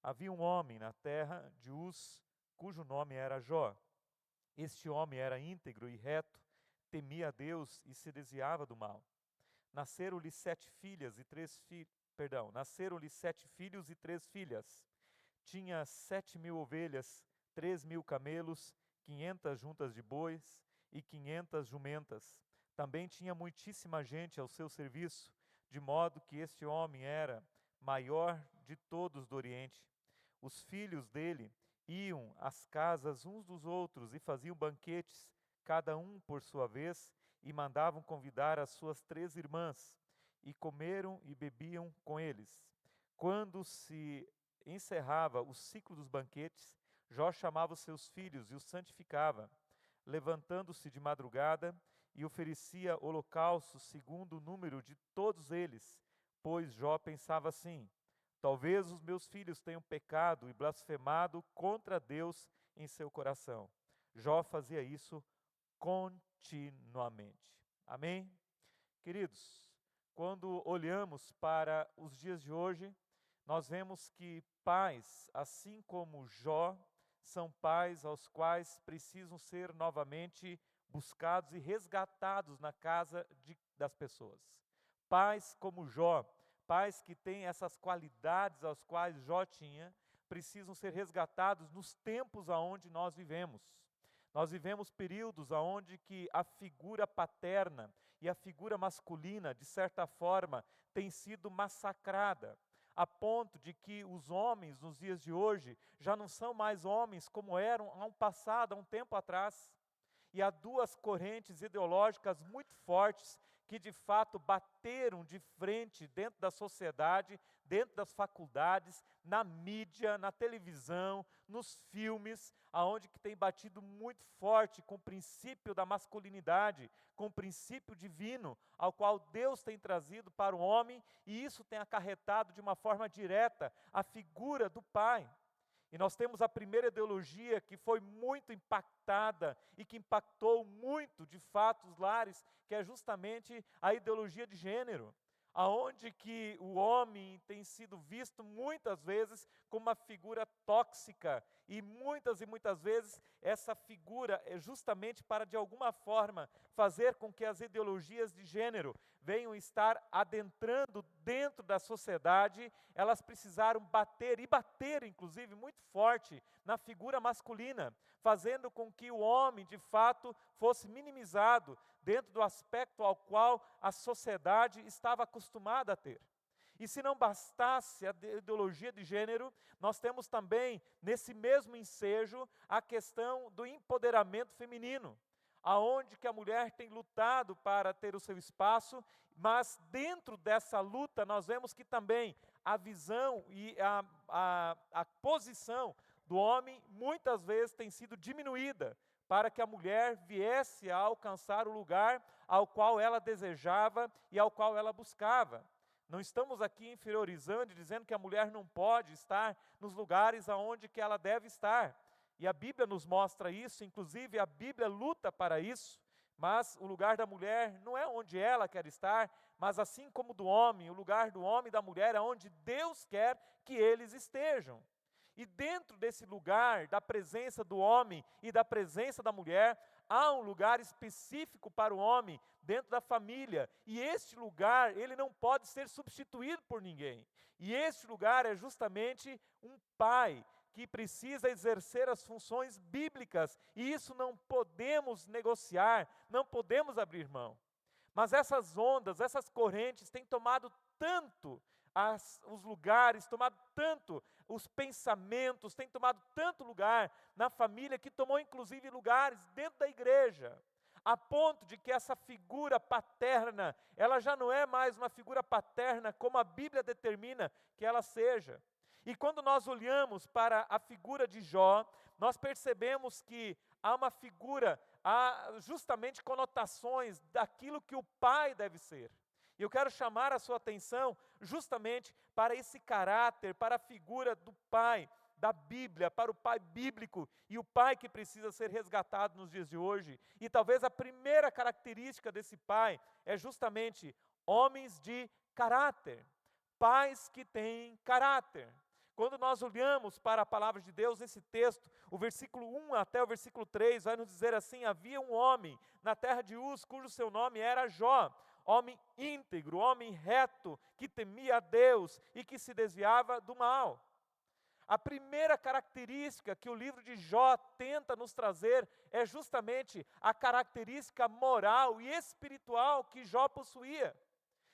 Havia um homem na terra de Uz, cujo nome era Jó. Este homem era íntegro e reto, temia a Deus e se desviava do mal. Nasceram-lhe 7 filhos e 3 filhas. Tinha 7.000 ovelhas, 3.000 camelos, 500 juntas de bois e 500 jumentas. Também tinha muitíssima gente ao seu serviço, de modo que este homem era maior de todos do Oriente. Os filhos dele iam às casas uns dos outros e faziam banquetes, cada um por sua vez, e mandavam convidar as suas 3 irmãs, e comeram e bebiam com eles. Quando se encerrava o ciclo dos banquetes, Jó chamava os seus filhos e os santificava, levantando-se de madrugada, e oferecia holocaustos segundo o número de todos eles, pois Jó pensava assim: talvez os meus filhos tenham pecado e blasfemado contra Deus em seu coração. Jó fazia isso continuamente. Amém? Queridos, quando olhamos para os dias de hoje, nós vemos que pais, assim como Jó, são pais aos quais precisam ser novamente buscados e resgatados na casa das pessoas. Pais como Jó, pais que têm essas qualidades aos quais Jó tinha, precisam ser resgatados nos tempos aonde nós vivemos. Nós vivemos períodos aonde que a figura paterna e a figura masculina, de certa forma, tem sido massacrada, a ponto de que os homens nos dias de hoje já não são mais homens como eram há um tempo atrás. E há 2 correntes ideológicas muito fortes que de fato bateram de frente dentro da sociedade, dentro das faculdades, na mídia, na televisão, nos filmes, aonde que tem batido muito forte com o princípio da masculinidade, com o princípio divino, ao qual Deus tem trazido para o homem, e isso tem acarretado de uma forma direta a figura do pai. E nós temos a primeira ideologia que foi muito impactada e que impactou muito, de fato, os lares, que é justamente a ideologia de gênero, aonde que o homem tem sido visto muitas vezes como uma figura tóxica, e muitas vezes essa figura é justamente para, de alguma forma, fazer com que as ideologias de gênero venham estar adentrando dentro da sociedade. Elas precisaram bater inclusive muito forte na figura masculina, fazendo com que o homem de fato fosse minimizado dentro do aspecto ao qual a sociedade estava acostumada a ter. E se não bastasse a ideologia de gênero, nós temos também nesse mesmo ensejo a questão do empoderamento feminino, aonde que a mulher tem lutado para ter o seu espaço, mas dentro dessa luta nós vemos que também a visão e a posição do homem muitas vezes tem sido diminuída, para que a mulher viesse a alcançar o lugar ao qual ela desejava e ao qual ela buscava. Não estamos aqui inferiorizando e dizendo que a mulher não pode estar nos lugares aonde que ela deve estar. E a Bíblia nos mostra isso, inclusive a Bíblia luta para isso, mas o lugar da mulher não é onde ela quer estar, mas assim como do homem, o lugar do homem e da mulher é onde Deus quer que eles estejam. E dentro desse lugar, da presença do homem e da presença da mulher, há um lugar específico para o homem dentro da família. E este lugar, ele não pode ser substituído por ninguém. E este lugar é justamente um pai que precisa exercer as funções bíblicas. E isso não podemos negociar, não podemos abrir mão. Mas essas ondas, essas correntes têm tomado tanto os lugares, tomado tanto os pensamentos, tem tomado tanto lugar na família que tomou inclusive lugares dentro da igreja, a ponto de que essa figura paterna, ela já não é mais uma figura paterna como a Bíblia determina que ela seja. E quando nós olhamos para a figura de Jó, nós percebemos que há uma figura, há justamente conotações daquilo que o pai deve ser. E eu quero chamar a sua atenção justamente para esse caráter, para a figura do pai da Bíblia, para o pai bíblico e o pai que precisa ser resgatado nos dias de hoje. E talvez a primeira característica desse pai é justamente homens de caráter, pais que têm caráter. Quando nós olhamos para a palavra de Deus, nesse texto, o versículo 1 até o versículo 3 vai nos dizer assim: havia um homem na terra de Uz, cujo seu nome era Jó, homem íntegro, homem reto, que temia a Deus e que se desviava do mal. A primeira característica que o livro de Jó tenta nos trazer é justamente a característica moral e espiritual que Jó possuía.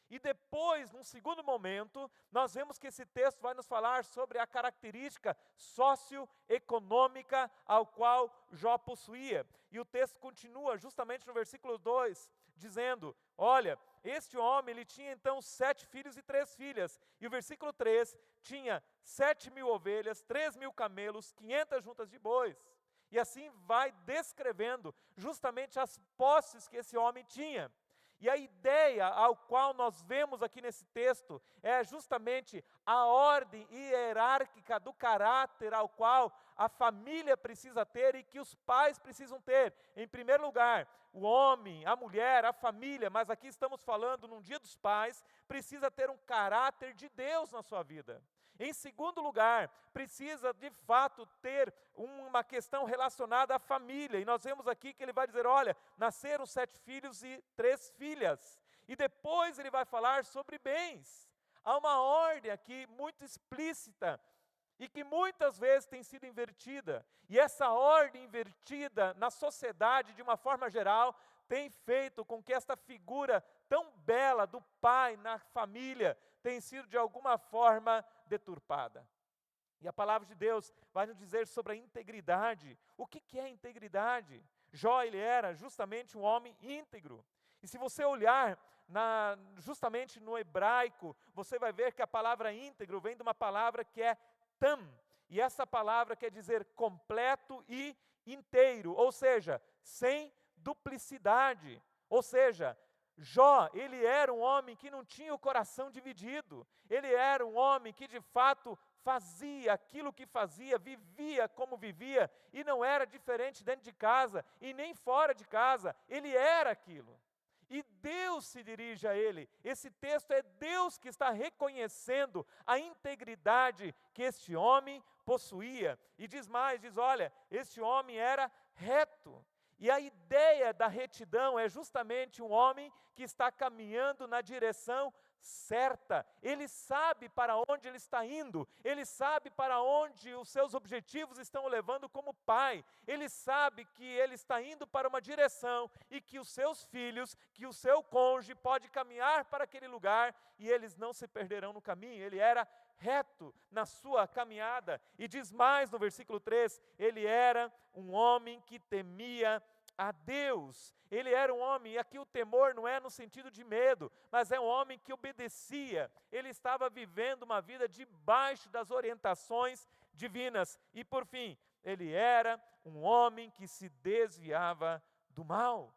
E depois, num segundo momento, nós vemos que esse texto vai nos falar sobre a característica socioeconômica ao qual Jó possuía. E o texto continua justamente no versículo 2, dizendo: olha, este homem, ele tinha então 7 filhos e 3 filhas. E o versículo 3 tinha 7.000 ovelhas, 3.000 camelos, 500 juntas de bois. E assim vai descrevendo justamente as posses que esse homem tinha. E a ideia ao qual nós vemos aqui nesse texto é justamente a ordem hierárquica do caráter ao qual a família precisa ter e que os pais precisam ter. Em primeiro lugar, o homem, a mulher, a família, mas aqui estamos falando num dia dos pais, precisa ter um caráter de Deus na sua vida. Em segundo lugar, precisa de fato ter uma questão relacionada à família. E nós vemos aqui que ele vai dizer, olha, nasceram 7 filhos e 3 filhas. E depois ele vai falar sobre bens. Há uma ordem aqui muito explícita e que muitas vezes tem sido invertida. E essa ordem invertida na sociedade, de uma forma geral, tem feito com que esta figura tão bela do pai na família tenha sido de alguma forma deturpada. E a palavra de Deus vai nos dizer sobre a integridade. O que é integridade? Jó, ele era justamente um homem íntegro. E se você olhar justamente no hebraico, você vai ver que a palavra íntegro vem de uma palavra que é tam. E essa palavra quer dizer completo e inteiro, ou seja, sem duplicidade. Ou seja, Jó, ele era um homem que não tinha o coração dividido. Ele era um homem que de fato fazia aquilo que fazia, vivia como vivia, e não era diferente dentro de casa e nem fora de casa. Ele era aquilo. E Deus se dirige a ele. Esse texto é Deus que está reconhecendo a integridade que este homem possuía. E diz mais, diz, olha, este homem era reto. E a ideia da retidão é justamente um homem que está caminhando na direção certa. Ele sabe para onde ele está indo, ele sabe para onde os seus objetivos estão o levando como pai. Ele sabe que ele está indo para uma direção e que os seus filhos, que o seu cônjuge pode caminhar para aquele lugar e eles não se perderão no caminho. Ele era reto na sua caminhada. E diz mais no versículo 3, ele era um homem que temia a Deus. Ele era um homem, e aqui o temor não é no sentido de medo, mas é um homem que obedecia. Ele estava vivendo uma vida debaixo das orientações divinas. E por fim, ele era um homem que se desviava do mal.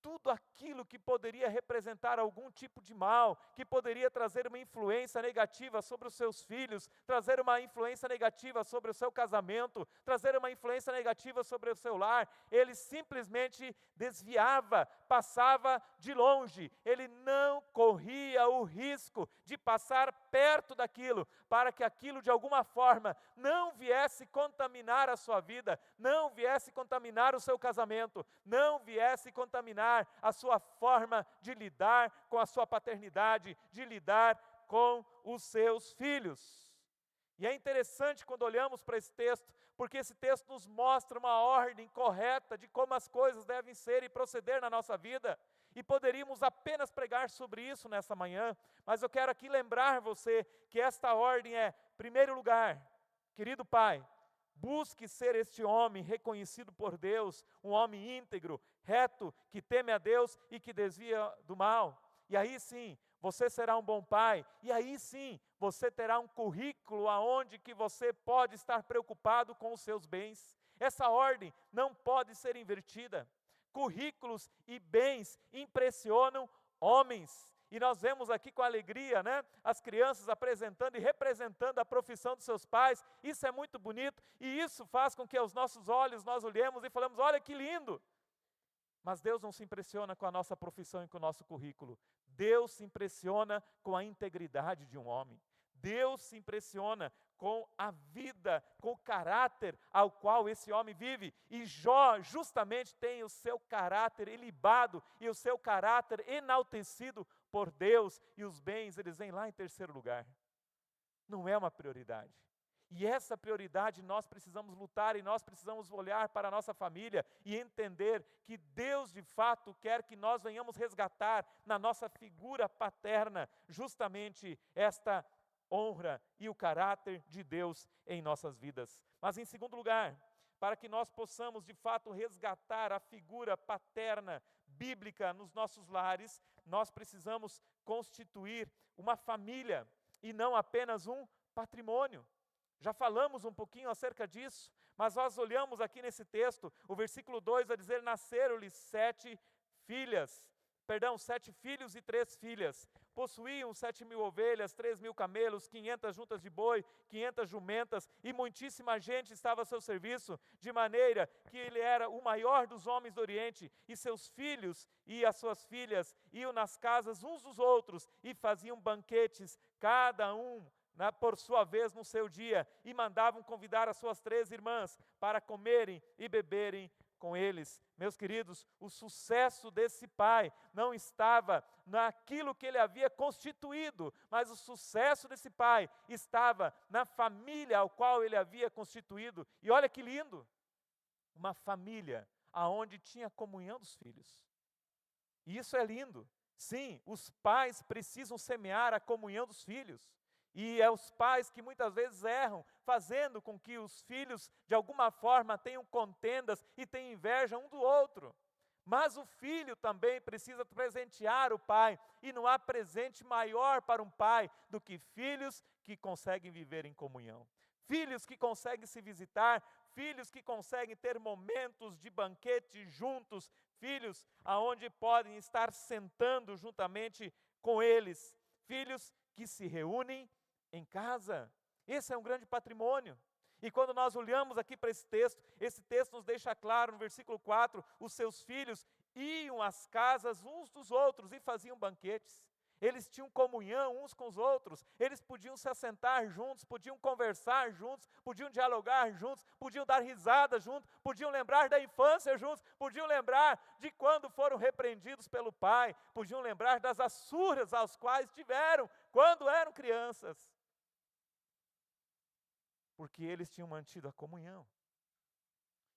Tudo aquilo que poderia representar algum tipo de mal, que poderia trazer uma influência negativa sobre os seus filhos, trazer uma influência negativa sobre o seu casamento, trazer uma influência negativa sobre o seu lar, ele simplesmente desviava, passava de longe. Ele não corria o risco de passar perto daquilo, para que aquilo de alguma forma não viesse contaminar a sua vida, não viesse contaminar o seu casamento, não viesse contaminar a sua forma de lidar com a sua paternidade, de lidar com os seus filhos. E é interessante quando olhamos para esse texto, porque esse texto nos mostra uma ordem correta de como as coisas devem ser e proceder na nossa vida. E poderíamos apenas pregar sobre isso nessa manhã, mas eu quero aqui lembrar você que esta ordem é, em primeiro lugar, querido pai, busque ser este homem reconhecido por Deus, um homem íntegro, reto, que teme a Deus e que desvia do mal. E aí sim, você será um bom pai, e aí sim, você terá um currículo aonde que você pode estar preocupado com os seus bens. Essa ordem não pode ser invertida. Currículos e bens impressionam homens. E nós vemos aqui com alegria, né, as crianças apresentando e representando a profissão dos seus pais. Isso é muito bonito e isso faz com que aos nossos olhos nós olhemos e falamos, olha que lindo. Mas Deus não se impressiona com a nossa profissão e com o nosso currículo. Deus se impressiona com a integridade de um homem. Deus se impressiona com a vida, com o caráter ao qual esse homem vive. E Jó justamente tem o seu caráter ilibado e o seu caráter enaltecido por Deus. E os bens, eles vêm lá em terceiro lugar. Não é uma prioridade. E essa prioridade nós precisamos lutar e nós precisamos olhar para a nossa família e entender que Deus de fato quer que nós venhamos resgatar na nossa figura paterna justamente esta honra e o caráter de Deus em nossas vidas. Mas em segundo lugar, para que nós possamos de fato resgatar a figura paterna bíblica nos nossos lares, nós precisamos constituir uma família e não apenas um patrimônio. Já falamos um pouquinho acerca disso, mas nós olhamos aqui nesse texto, o versículo 2 vai dizer, nasceram-lhe 7 filhos e 3 filhas. Possuíam 7.000 ovelhas, 3.000 camelos, 500 juntas de boi, 500 jumentas, e muitíssima gente estava a seu serviço, de maneira que ele era o maior dos homens do Oriente, e seus filhos e as suas filhas iam nas casas uns dos outros, e faziam banquetes, cada um por sua vez no seu dia, e mandavam convidar as suas 3 irmãs para comerem e beberem com eles. Meus queridos, o sucesso desse pai não estava naquilo que ele havia constituído, mas o sucesso desse pai estava na família ao qual ele havia constituído. E olha que lindo, uma família aonde tinha comunhão dos filhos. E isso é lindo. Sim, os pais precisam semear a comunhão dos filhos. E é os pais que muitas vezes erram, fazendo com que os filhos, de alguma forma, tenham contendas e tenham inveja um do outro. Mas o filho também precisa presentear o pai, e não há presente maior para um pai do que filhos que conseguem viver em comunhão. Filhos que conseguem se visitar, filhos que conseguem ter momentos de banquete juntos, filhos aonde podem estar sentando juntamente com eles, filhos que se reúnem em casa. Esse é um grande patrimônio. E quando nós olhamos aqui para esse texto nos deixa claro no versículo 4, os seus filhos iam às casas uns dos outros e faziam banquetes. Eles tinham comunhão uns com os outros, eles podiam se assentar juntos, podiam conversar juntos, podiam dialogar juntos, podiam dar risada juntos, podiam lembrar da infância juntos, podiam lembrar de quando foram repreendidos pelo pai, podiam lembrar das assuras aos quais tiveram quando eram crianças. Porque eles tinham mantido a comunhão.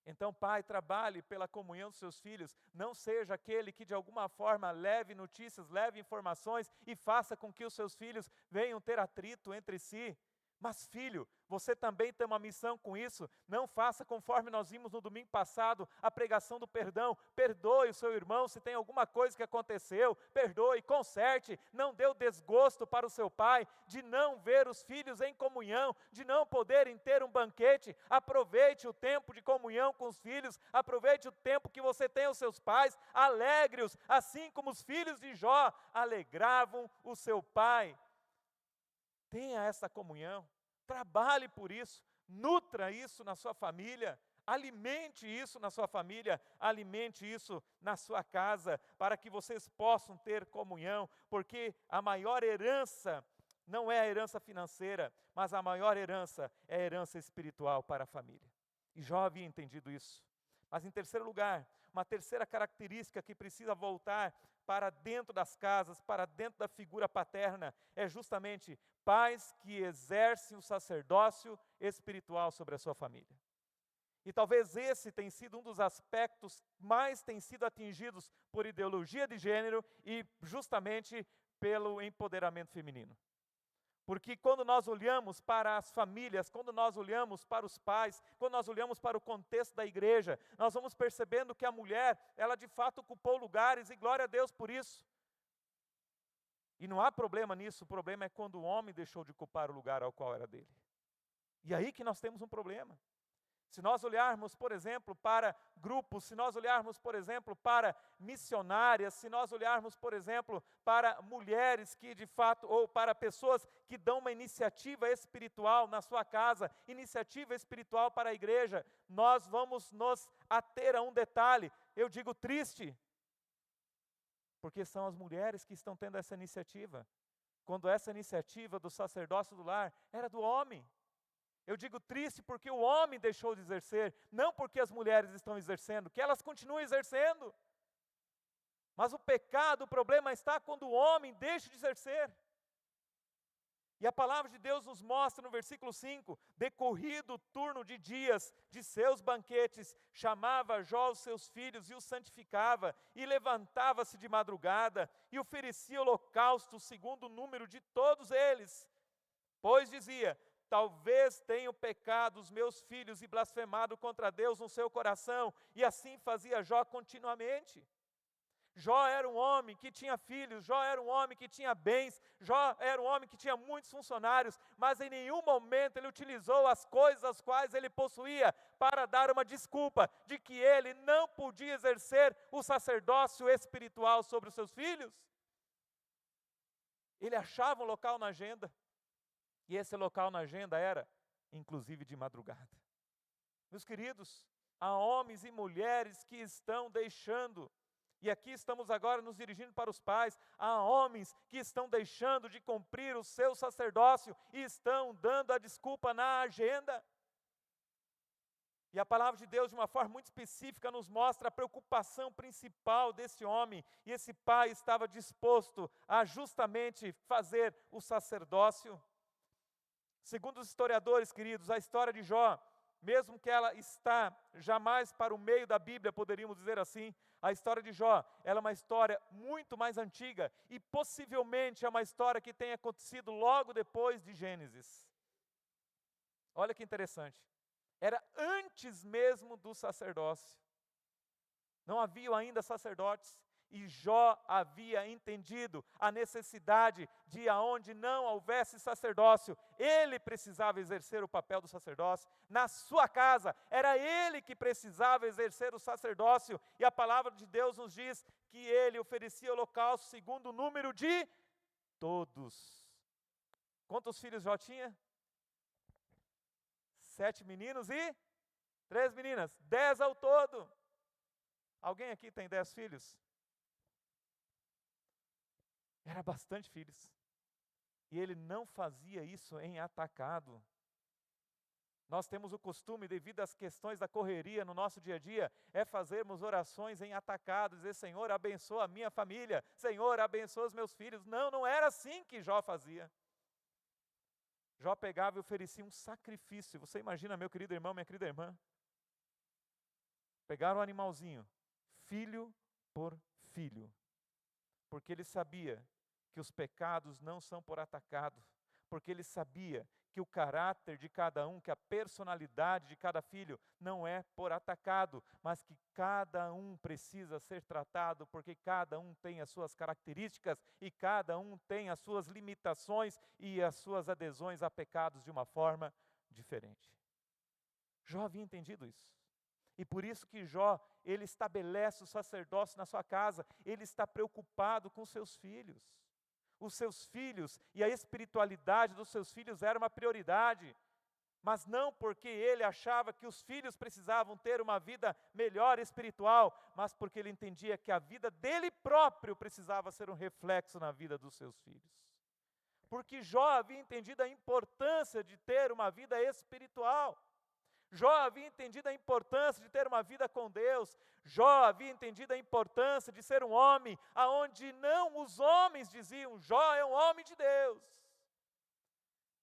Então, pai, trabalhe pela comunhão dos seus filhos, não seja aquele que de alguma forma leve notícias, leve informações e faça com que os seus filhos venham ter atrito entre si. Mas filho, você também tem uma missão com isso. Não faça conforme nós vimos no domingo passado, a pregação do perdão. Perdoe o seu irmão se tem alguma coisa que aconteceu. Perdoe, conserte. Não dê o desgosto para o seu pai de não ver os filhos em comunhão, de não poderem ter um banquete. Aproveite o tempo de comunhão com os filhos. Aproveite o tempo que você tem aos seus pais. Alegre-os, assim como os filhos de Jó alegravam o seu pai. Tenha essa comunhão, trabalhe por isso, nutra isso na sua família, alimente isso na sua família, alimente isso na sua casa, para que vocês possam ter comunhão, porque a maior herança não é a herança financeira, mas a maior herança é a herança espiritual para a família. E Jó havia entendido isso. Mas em terceiro lugar, uma terceira característica que precisa voltar para dentro das casas, para dentro da figura paterna, é justamente pais que exercem o sacerdócio espiritual sobre a sua família. E talvez esse tenha sido um dos aspectos mais tem sido atingidos por ideologia de gênero e justamente pelo empoderamento feminino. Porque quando nós olhamos para as famílias, quando nós olhamos para os pais, quando nós olhamos para o contexto da igreja, nós vamos percebendo que a mulher, ela de fato ocupou lugares e glória a Deus por isso. E não há problema nisso, o problema é quando o homem deixou de ocupar o lugar ao qual era dele. E aí que nós temos um problema. Se nós olharmos, por exemplo, para grupos, se nós olharmos, por exemplo, para missionárias, se nós olharmos, por exemplo, para mulheres que de fato, ou para pessoas que dão uma iniciativa espiritual na sua casa, iniciativa espiritual para a igreja, nós vamos nos ater a um detalhe, eu digo triste, porque são as mulheres que estão tendo essa iniciativa, quando essa iniciativa do sacerdócio do lar era do homem. Eu digo triste porque o homem deixou de exercer, não porque as mulheres estão exercendo, que elas continuem exercendo. Mas o pecado, o problema está quando o homem deixa de exercer. E a palavra de Deus nos mostra no versículo 5, decorrido o turno de dias de seus banquetes, chamava Jó os seus filhos e os santificava, e levantava-se de madrugada, e oferecia holocausto segundo o número de todos eles. Pois dizia, talvez tenham pecado os meus filhos e blasfemado contra Deus no seu coração, e assim fazia Jó continuamente. Jó era um homem que tinha filhos, Jó era um homem que tinha bens, Jó era um homem que tinha muitos funcionários, mas em nenhum momento ele utilizou as coisas as quais ele possuía para dar uma desculpa de que ele não podia exercer o sacerdócio espiritual sobre os seus filhos. Ele achava um local na agenda, e esse local na agenda era, inclusive, de madrugada. Meus queridos, há homens e mulheres que estão deixando, e aqui estamos agora nos dirigindo para os pais, há homens que estão deixando de cumprir o seu sacerdócio e estão dando a desculpa na agenda. E a palavra de Deus, de uma forma muito específica, nos mostra a preocupação principal desse homem, e esse pai estava disposto a justamente fazer o sacerdócio. Segundo os historiadores, queridos, a história de Jó, mesmo que ela está jamais para o meio da Bíblia, poderíamos dizer assim, a história de Jó, ela é uma história muito mais antiga e possivelmente é uma história que tenha acontecido logo depois de Gênesis. Olha que interessante, era antes mesmo do sacerdócio, não haviam ainda sacerdotes. E Jó havia entendido a necessidade de aonde não houvesse sacerdócio, ele precisava exercer o papel do sacerdócio. Na sua casa, era ele que precisava exercer o sacerdócio. E a palavra de Deus nos diz que ele oferecia holocausto segundo o número de todos. Quantos filhos Jó tinha? 7 meninos e 3 meninas, 10 ao todo. Alguém aqui tem 10 filhos? Era bastante filhos. E ele não fazia isso em atacado. Nós temos o costume, devido às questões da correria no nosso dia a dia, é fazermos orações em atacado, dizer, Senhor, abençoa a minha família, Senhor, abençoa os meus filhos. Não, não era assim que Jó fazia. Jó pegava e oferecia um sacrifício. Você imagina, meu querido irmão, minha querida irmã? Pegaram um animalzinho, filho por filho, porque ele sabia que os pecados não são por atacado, porque ele sabia que o caráter de cada um, que a personalidade de cada filho não é por atacado, mas que cada um precisa ser tratado, porque cada um tem as suas características e cada um tem as suas limitações e as suas adesões a pecados de uma forma diferente. Jó havia entendido isso. E por isso que Jó, ele estabelece o sacerdócio na sua casa, ele está preocupado com seus filhos. Os seus filhos e a espiritualidade dos seus filhos era uma prioridade, mas não porque ele achava que os filhos precisavam ter uma vida melhor espiritual, mas porque ele entendia que a vida dele próprio precisava ser um reflexo na vida dos seus filhos. Porque Jó havia entendido a importância de ter uma vida espiritual. Jó havia entendido a importância de ter uma vida com Deus. Jó havia entendido a importância de ser um homem aonde não os homens diziam, Jó é um homem de Deus.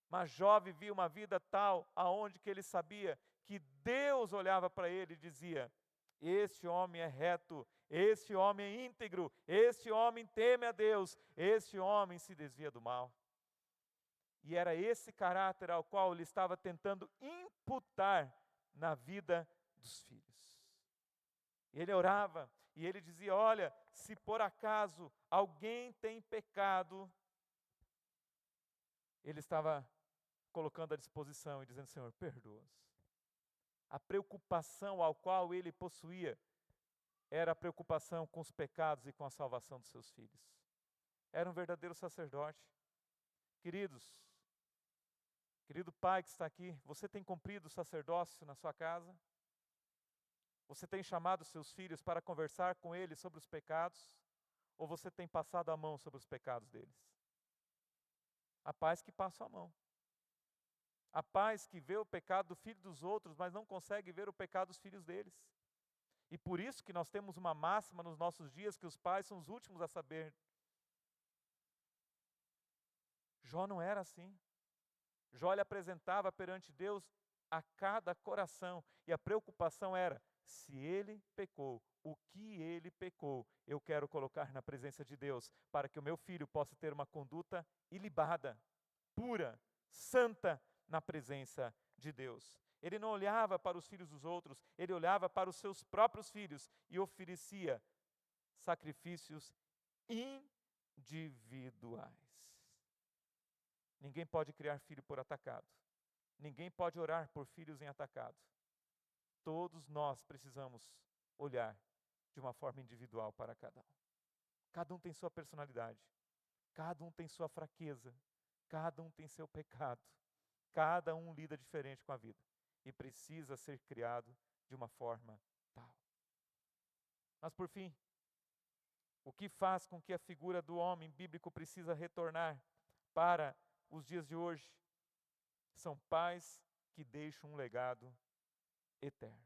Mas Jó vivia uma vida tal aonde que ele sabia que Deus olhava para ele e dizia, este homem é reto, este homem é íntegro, este homem teme a Deus, este homem se desvia do mal. E era esse caráter ao qual ele estava tentando imputar na vida dos filhos. Ele orava e ele dizia, olha, se por acaso alguém tem pecado, ele estava colocando à disposição e dizendo, Senhor, perdoa-os. A preocupação ao qual ele possuía era a preocupação com os pecados e com a salvação dos seus filhos. Era um verdadeiro sacerdote. Queridos, querido pai que está aqui, você tem cumprido o sacerdócio na sua casa? Você tem chamado seus filhos para conversar com eles sobre os pecados? Ou você tem passado a mão sobre os pecados deles? Há pais que passam a mão. Há pais que vê o pecado do filho dos outros, mas não consegue ver o pecado dos filhos deles. E por isso que nós temos uma máxima nos nossos dias, que os pais são os últimos a saber. Jó não era assim. Jó lhe apresentava perante Deus a cada coração, e a preocupação era, se ele pecou, o que ele pecou, eu quero colocar na presença de Deus, para que o meu filho possa ter uma conduta ilibada, pura, santa, na presença de Deus. Ele não olhava para os filhos dos outros, ele olhava para os seus próprios filhos, e oferecia sacrifícios individuais. Ninguém pode criar filho por atacado. Ninguém pode orar por filhos em atacado. Todos nós precisamos olhar de uma forma individual para cada um. Cada um tem sua personalidade. Cada um tem sua fraqueza. Cada um tem seu pecado. Cada um lida diferente com a vida. E precisa ser criado de uma forma tal. Mas por fim, o que faz com que a figura do homem bíblico precisa retornar para os dias de hoje? São pais que deixam um legado eterno.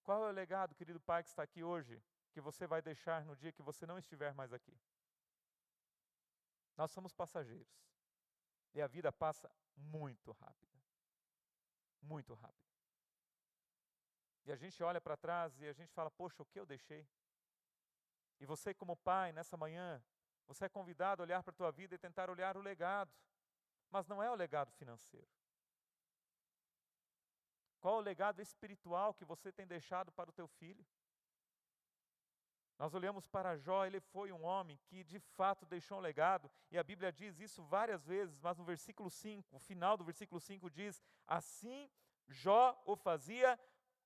Qual é o legado, querido pai que está aqui hoje, que você vai deixar no dia que você não estiver mais aqui? Nós somos passageiros. E a vida passa muito rápida. Muito rápida. E a gente olha para trás e a gente fala, poxa, o que eu deixei? E você como pai, nessa manhã, você é convidado a olhar para a tua vida e tentar olhar o legado. Mas não é o legado financeiro. Qual é o legado espiritual que você tem deixado para o teu filho? Nós olhamos para Jó, ele foi um homem que de fato deixou um legado, e a Bíblia diz isso várias vezes, mas no versículo 5, o final do versículo 5 diz, assim Jó o fazia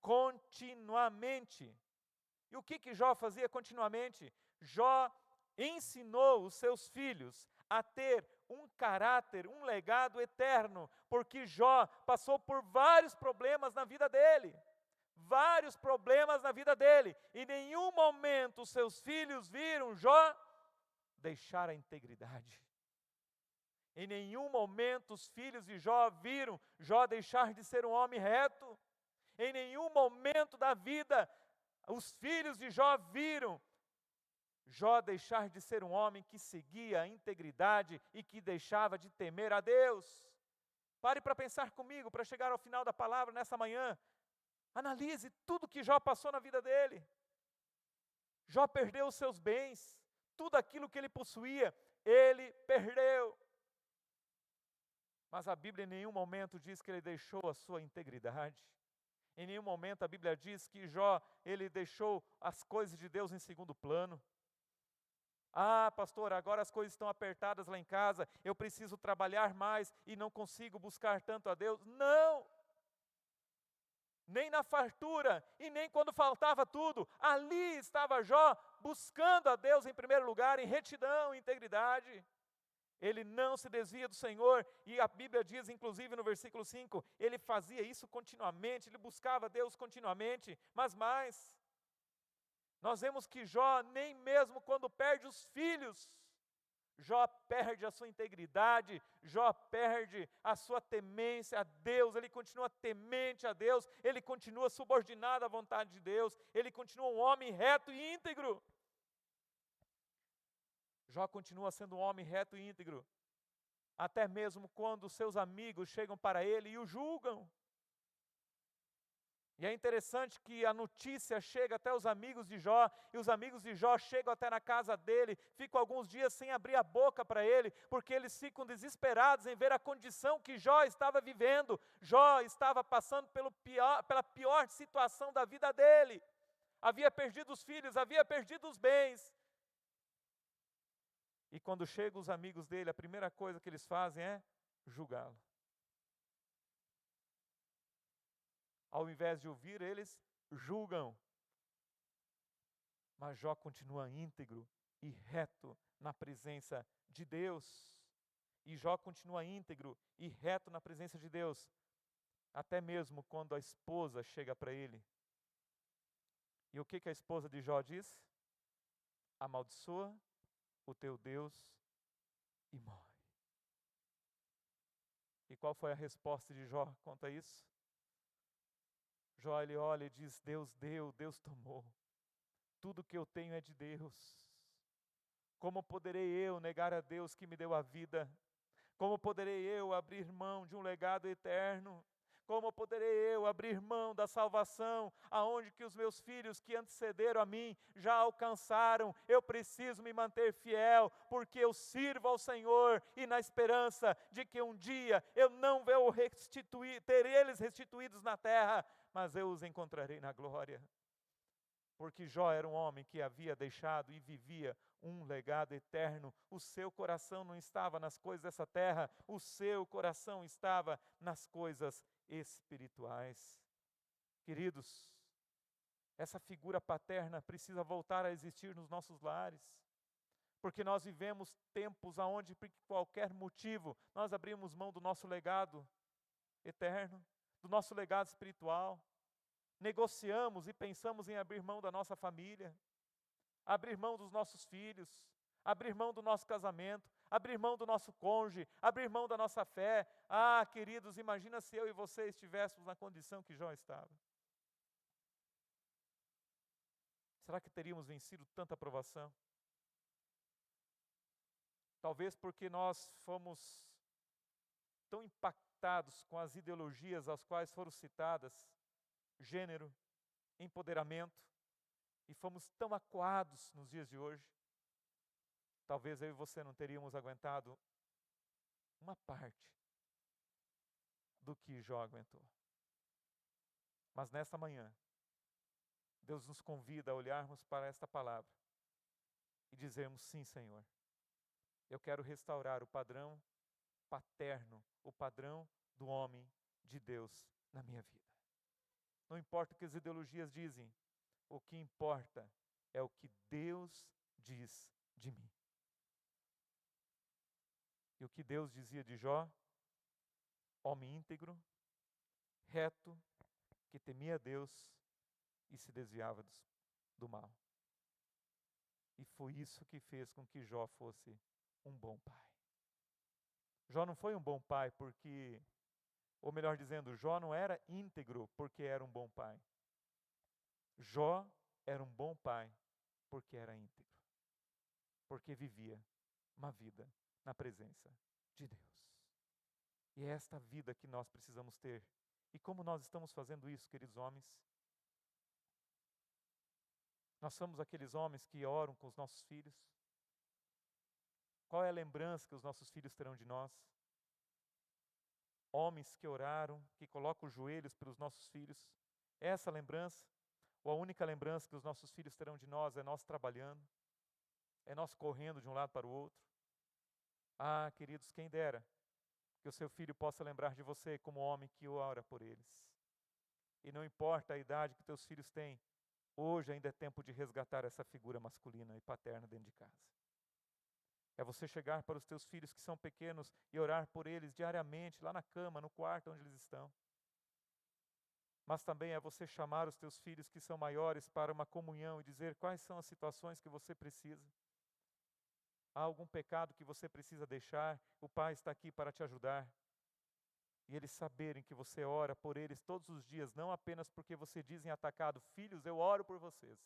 continuamente. E o que Jó fazia continuamente? Jó ensinou os seus filhos a ter um caráter, um legado eterno, porque Jó passou por vários problemas na vida dele. Vários problemas na vida dele. Em nenhum momento os seus filhos viram Jó deixar a integridade. Em nenhum momento os filhos de Jó viram Jó deixar de ser um homem reto. Em nenhum momento da vida os filhos de Jó viram Jó deixar de ser um homem que seguia a integridade e que deixava de temer a Deus. Pare para pensar comigo, para chegar ao final da palavra nessa manhã. Analise tudo que Jó passou na vida dele. Jó perdeu os seus bens, tudo aquilo que ele possuía, ele perdeu. Mas a Bíblia em nenhum momento diz que ele deixou a sua integridade. Em nenhum momento a Bíblia diz que Jó, ele deixou as coisas de Deus em segundo plano. Ah, pastor, agora as coisas estão apertadas lá em casa, eu preciso trabalhar mais e não consigo buscar tanto a Deus. Não! Nem na fartura e nem quando faltava tudo. Ali estava Jó buscando a Deus em primeiro lugar, em retidão, em integridade. Ele não se desvia do Senhor, e a Bíblia diz, inclusive no versículo 5, ele fazia isso continuamente, ele buscava Deus continuamente, mas mais. Nós vemos que Jó, nem mesmo quando perde os filhos, Jó perde a sua integridade, Jó perde a sua temência a Deus, ele continua temente a Deus, ele continua subordinado à vontade de Deus, ele continua um homem reto e íntegro. Jó continua sendo um homem reto e íntegro, até mesmo quando seus amigos chegam para ele e o julgam. E é interessante que a notícia chega até os amigos de Jó, e os amigos de Jó chegam até na casa dele, ficam alguns dias sem abrir a boca para ele, porque eles ficam desesperados em ver a condição que Jó estava vivendo. Jó estava passando pela pior situação da vida dele. Havia perdido os filhos, havia perdido os bens. E quando chegam os amigos dele, a primeira coisa que eles fazem é julgá-lo. Ao invés de ouvir, eles julgam. Mas Jó continua íntegro e reto na presença de Deus. E Jó continua íntegro e reto na presença de Deus, até mesmo quando a esposa chega para ele. E o que a esposa de Jó diz? Amaldiçoa o teu Deus e morre. E qual foi a resposta de Jó quanto a isso? Jó, ele olha e diz, Deus deu, Deus tomou. Tudo que eu tenho é de Deus. Como poderei eu negar a Deus que me deu a vida? Como poderei eu abrir mão de um legado eterno? Como poderei eu abrir mão da salvação, aonde que os meus filhos que antecederam a mim já alcançaram? Eu preciso me manter fiel, porque eu sirvo ao Senhor, e na esperança de que um dia eu não vou ter eles restituídos na terra, mas eu os encontrarei na glória. Porque Jó era um homem que havia deixado e vivia um legado eterno. O seu coração não estava nas coisas dessa terra, o seu coração estava nas coisas espirituais. Queridos, essa figura paterna precisa voltar a existir nos nossos lares, porque nós vivemos tempos onde, por qualquer motivo, nós abrimos mão do nosso legado eterno, do nosso legado espiritual, negociamos e pensamos em abrir mão da nossa família, abrir mão dos nossos filhos, abrir mão do nosso casamento, abrir mão do nosso cônjuge, abrir mão da nossa fé. Ah, queridos, imagina se eu e você estivéssemos na condição que Jó estava. Será que teríamos vencido tanta provação? Talvez porque nós fomos tão impactados com as ideologias às quais foram citadas, gênero, empoderamento, e fomos tão acuados nos dias de hoje. Talvez eu e você não teríamos aguentado uma parte do que Jó aguentou. Mas nesta manhã, Deus nos convida a olharmos para esta palavra e dizermos, sim, Senhor, eu quero restaurar o padrão paterno, o padrão do homem de Deus na minha vida. Não importa o que as ideologias dizem, o que importa é o que Deus diz de mim. E o que Deus dizia de Jó? Homem íntegro, reto, que temia Deus e se desviava do mal. E foi isso que fez com que Jó fosse um bom pai. Jó não foi um bom pai porque, ou melhor dizendo, Jó não era íntegro porque era um bom pai. Jó era um bom pai porque era íntegro, porque vivia uma vida na presença de Deus. E é esta vida que nós precisamos ter. E como nós estamos fazendo isso, queridos homens? Nós somos aqueles homens que oram com os nossos filhos. Qual é a lembrança que os nossos filhos terão de nós? homens que oraram, que colocam os joelhos pelos nossos filhos. Essa lembrança, ou a única lembrança que os nossos filhos terão de nós, é nós trabalhando, é nós correndo de um lado para o outro. Ah, queridos, quem dera que o seu filho possa lembrar de você como homem que ora por eles. E não importa a idade que teus filhos têm, hoje ainda é tempo de resgatar essa figura masculina e paterna dentro de casa. É você chegar para os teus filhos que são pequenos e orar por eles diariamente, lá na cama, no quarto onde eles estão. Mas também é você chamar os teus filhos que são maiores para uma comunhão e dizer quais são as situações que você precisa. Há algum pecado que você precisa deixar, o Pai está aqui para te ajudar. E eles saberem que você ora por eles todos os dias, não apenas porque você diz em atacado, filhos, eu oro por vocês,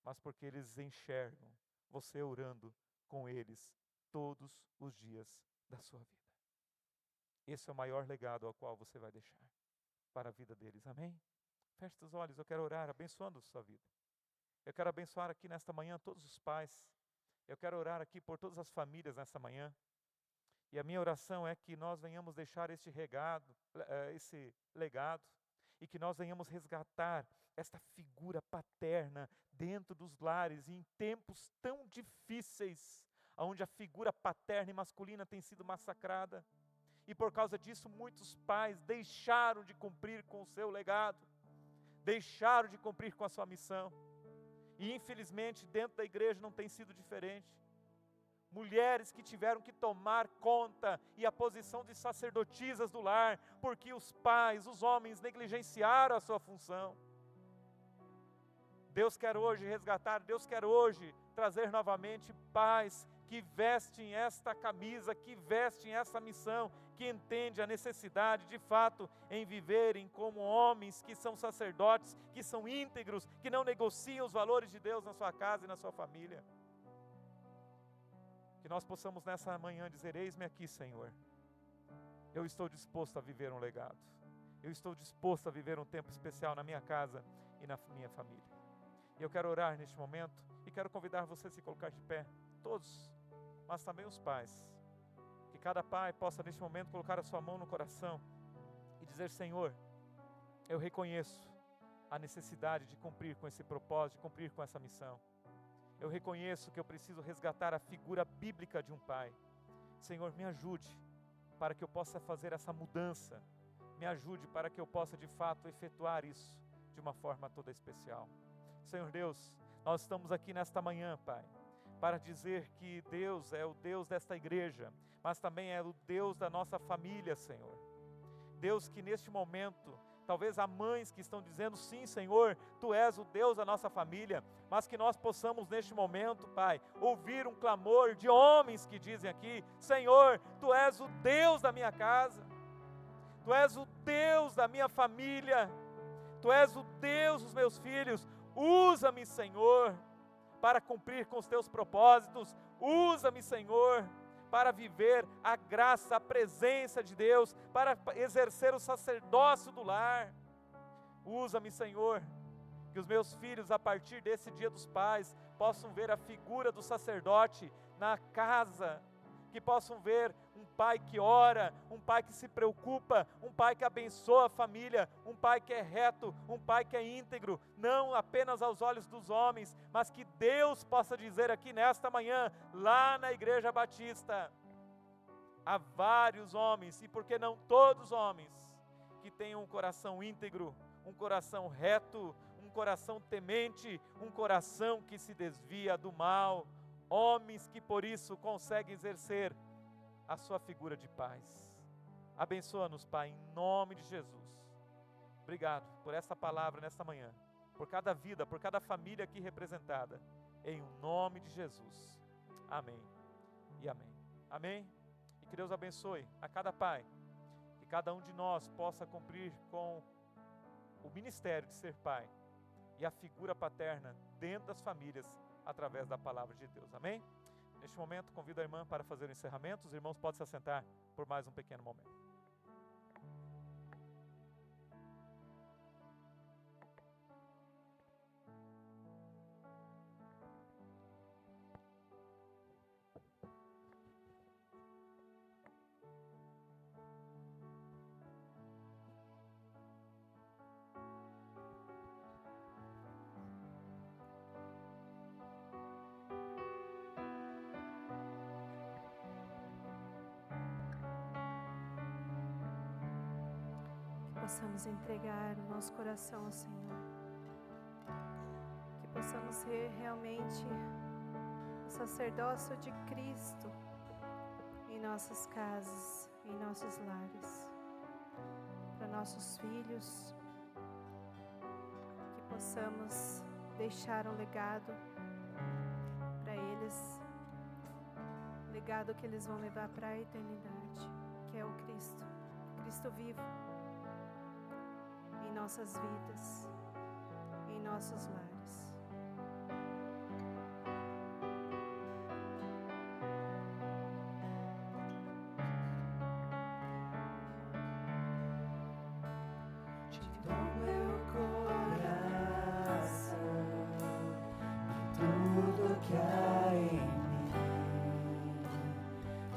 mas porque eles enxergam você orando com eles todos os dias da sua vida. Esse é o maior legado ao qual você vai deixar para a vida deles, amém? Feche os olhos, eu quero orar abençoando a sua vida. Eu quero abençoar aqui nesta manhã todos os pais. Eu quero orar aqui por todas as famílias nesta manhã. E a minha oração é que nós venhamos deixar esse legado, e que nós venhamos resgatar esta figura paterna dentro dos lares, e em tempos tão difíceis, onde a figura paterna e masculina tem sido massacrada. E por causa disso, muitos pais deixaram de cumprir com o seu legado, deixaram de cumprir com a sua missão. E infelizmente, dentro da igreja não tem sido diferente. Mulheres que tiveram que tomar conta e a posição de sacerdotisas do lar, porque os pais, os homens negligenciaram a sua função. Deus quer hoje resgatar, Deus quer hoje trazer novamente pais que vestem esta camisa, que vestem essa missão, que entendem a necessidade de fato em viverem como homens que são sacerdotes, que são íntegros, que não negociam os valores de Deus na sua casa e na sua família. Que nós possamos nessa manhã dizer, eis-me aqui, Senhor. Eu estou disposto a viver um legado. Eu estou disposto a viver um tempo especial na minha casa e na minha família. E eu quero orar neste momento e quero convidar você a se colocar de pé, todos, mas também os pais. Que cada pai possa neste momento colocar a sua mão no coração e dizer, Senhor, eu reconheço a necessidade de cumprir com esse propósito, de cumprir com essa missão. Eu reconheço que eu preciso resgatar a figura bíblica de um pai. Senhor, me ajude para que eu possa fazer essa mudança. Me ajude para que eu possa de fato efetuar isso de uma forma toda especial. Senhor Deus, nós estamos aqui nesta manhã, Pai, para dizer que Deus é o Deus desta igreja, mas também é o Deus da nossa família, Senhor. Deus, que neste momento, talvez há mães que estão dizendo, sim, Senhor, Tu és o Deus da nossa família, mas que nós possamos neste momento, Pai, ouvir um clamor de homens que dizem aqui, Senhor, Tu és o Deus da minha casa, Tu és o Deus da minha família, Tu és o Deus dos meus filhos, usa-me, Senhor, para cumprir com os Teus propósitos, usa-me, Senhor, para viver a graça, a presença de Deus, para exercer o sacerdócio do lar. Usa-me, Senhor, que os meus filhos, a partir desse Dia dos Pais, possam ver a figura do sacerdote na casa, que possam ver um pai que ora, um pai que se preocupa, um pai que abençoa a família, um pai que é reto, um pai que é íntegro, não apenas aos olhos dos homens, mas que Deus possa dizer aqui nesta manhã, lá na Igreja Batista, há vários homens, e por que não todos homens, que tenham um coração íntegro, um coração reto, um coração temente, um coração que se desvia do mal, homens que por isso conseguem exercer a sua figura de paz. Abençoa-nos, Pai, em nome de Jesus. Obrigado por essa palavra nesta manhã, por cada vida, por cada família aqui representada, em nome de Jesus. Amém e amém. Amém? E que Deus abençoe a cada pai, que cada um de nós possa cumprir com o ministério de ser pai e a figura paterna dentro das famílias, através da palavra de Deus, amém? Neste momento, convido a irmã para fazer o encerramento, os irmãos podem se assentar por mais um pequeno momento. possamos entregar o nosso coração ao Senhor. Que possamos ser realmente o sacerdócio de Cristo em nossas casas, em nossos lares, para nossos filhos, que possamos deixar um legado para eles, legado que eles vão levar para a eternidade, que é o Cristo, Cristo vivo em nossas vidas, em nossos lares. Tudo que há em mim,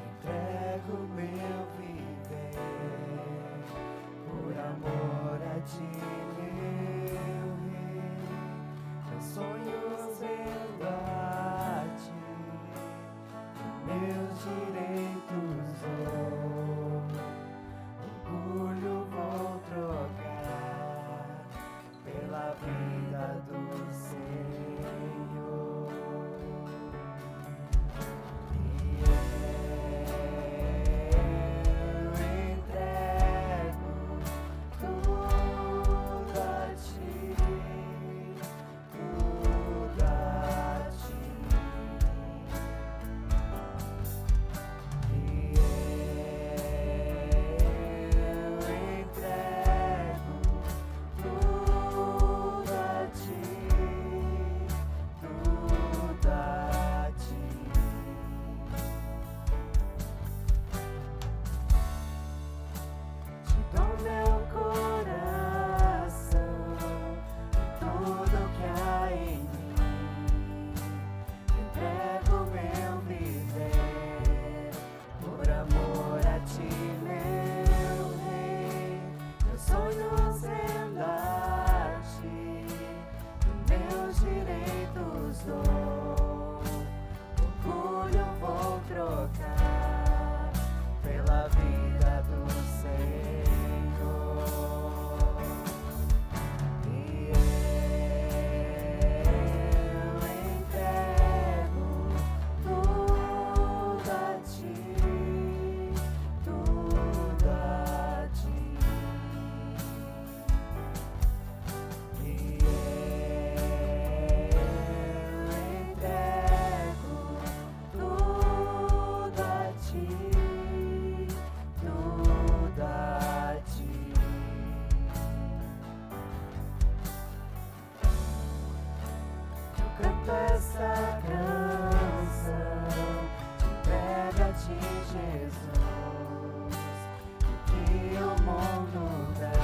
entrego meu viver, por amor a ti, meu rei. Meus sonhos vendo a ti, meus direitos dou, orgulho vou trocar pela vida do Senhor. Essa canção te entrega a ti, Jesus, que o mundo dá.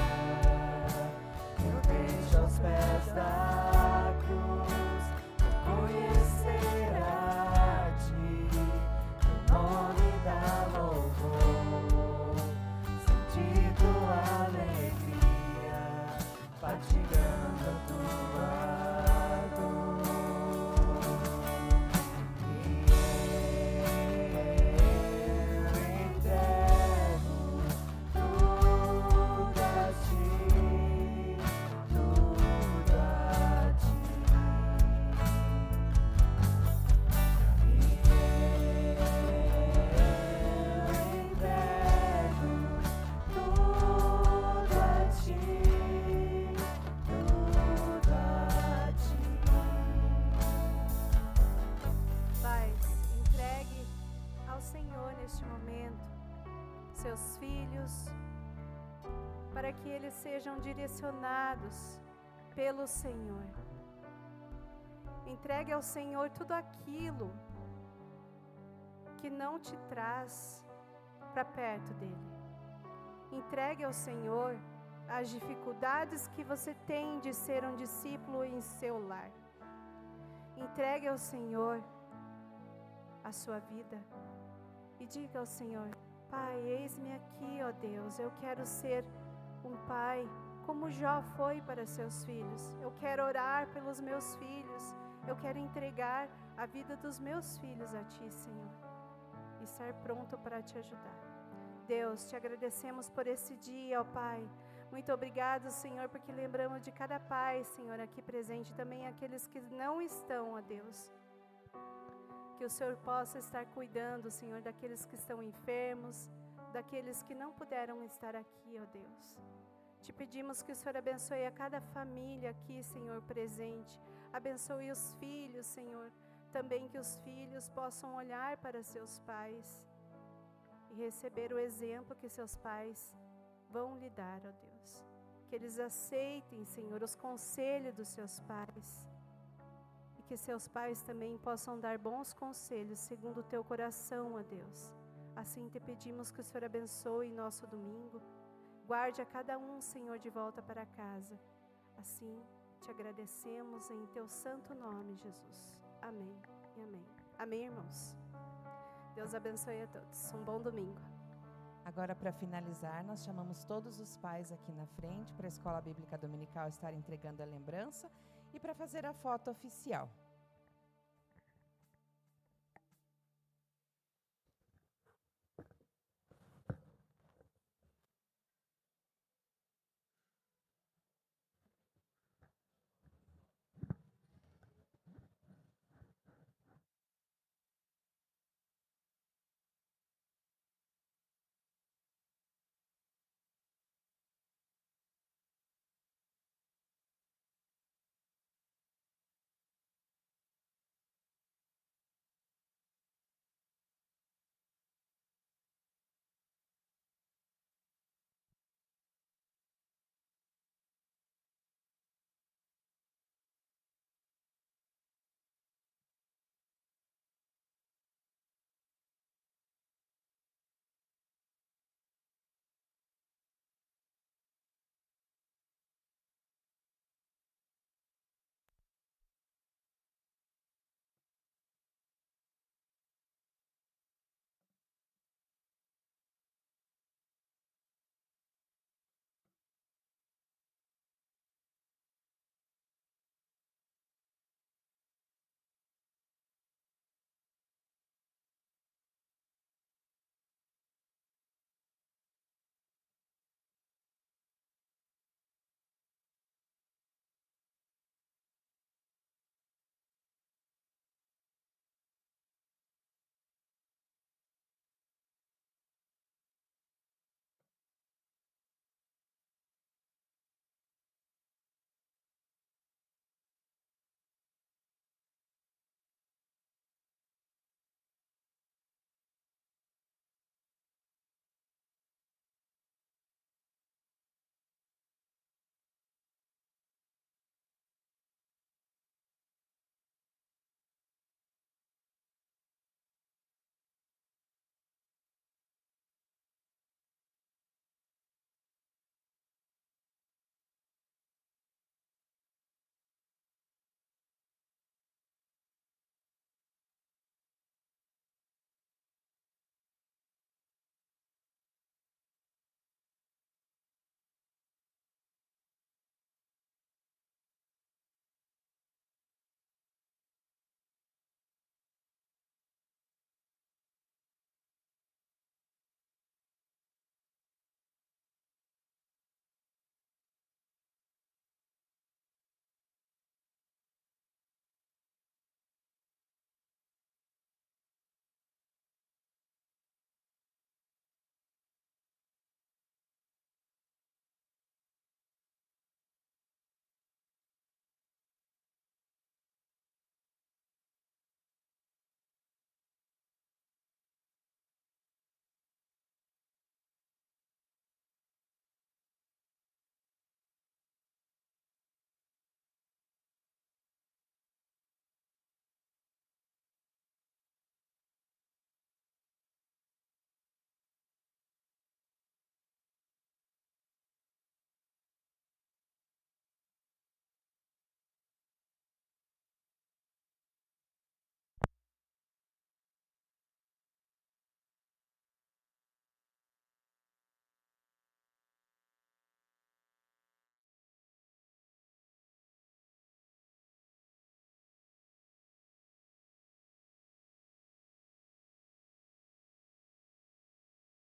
Eu deixo aos pés da cruz, vou conhecer a ti, o nome da louvor, sentir tua alegria, partilhando a tua. Seus filhos, para que eles sejam direcionados pelo Senhor. Entregue ao Senhor tudo aquilo que não te traz para perto dele. Entregue ao Senhor as dificuldades que você tem de ser um discípulo em seu lar. Entregue ao Senhor a sua vida e diga ao Senhor: Pai, eis-me aqui, ó Deus, eu quero ser um pai como Jó foi para seus filhos. Eu quero orar pelos meus filhos, eu quero entregar a vida dos meus filhos a Ti, Senhor, e estar pronto para Te ajudar. Deus, Te agradecemos por esse dia, ó Pai, Muito obrigado, Senhor, porque lembramos de cada pai, Senhor, aqui presente, também aqueles que não estão, ó Deus. Que o Senhor possa estar cuidando, Senhor, daqueles que estão enfermos, daqueles que não puderam estar aqui, ó Deus. Te pedimos que o Senhor abençoe a cada família aqui, Senhor, presente. Abençoe os filhos, Senhor. Também que os filhos possam olhar para seus pais e receber o exemplo que seus pais vão lhe dar, ó Deus. Que eles aceitem, Senhor, os conselhos dos seus pais. E que seus pais também possam dar bons conselhos segundo o teu coração, ó Deus. Assim te pedimos que o Senhor abençoe nosso domingo. Guarde a cada um, Senhor, de volta para casa. Assim te agradecemos em teu santo nome, Jesus. Amém e amém. Amém, irmãos. Deus abençoe a todos. Um bom domingo. Agora, para finalizar, nós chamamos todos os pais aqui na frente para a Escola Bíblica Dominical estar entregando a lembrança e para fazer a foto oficial.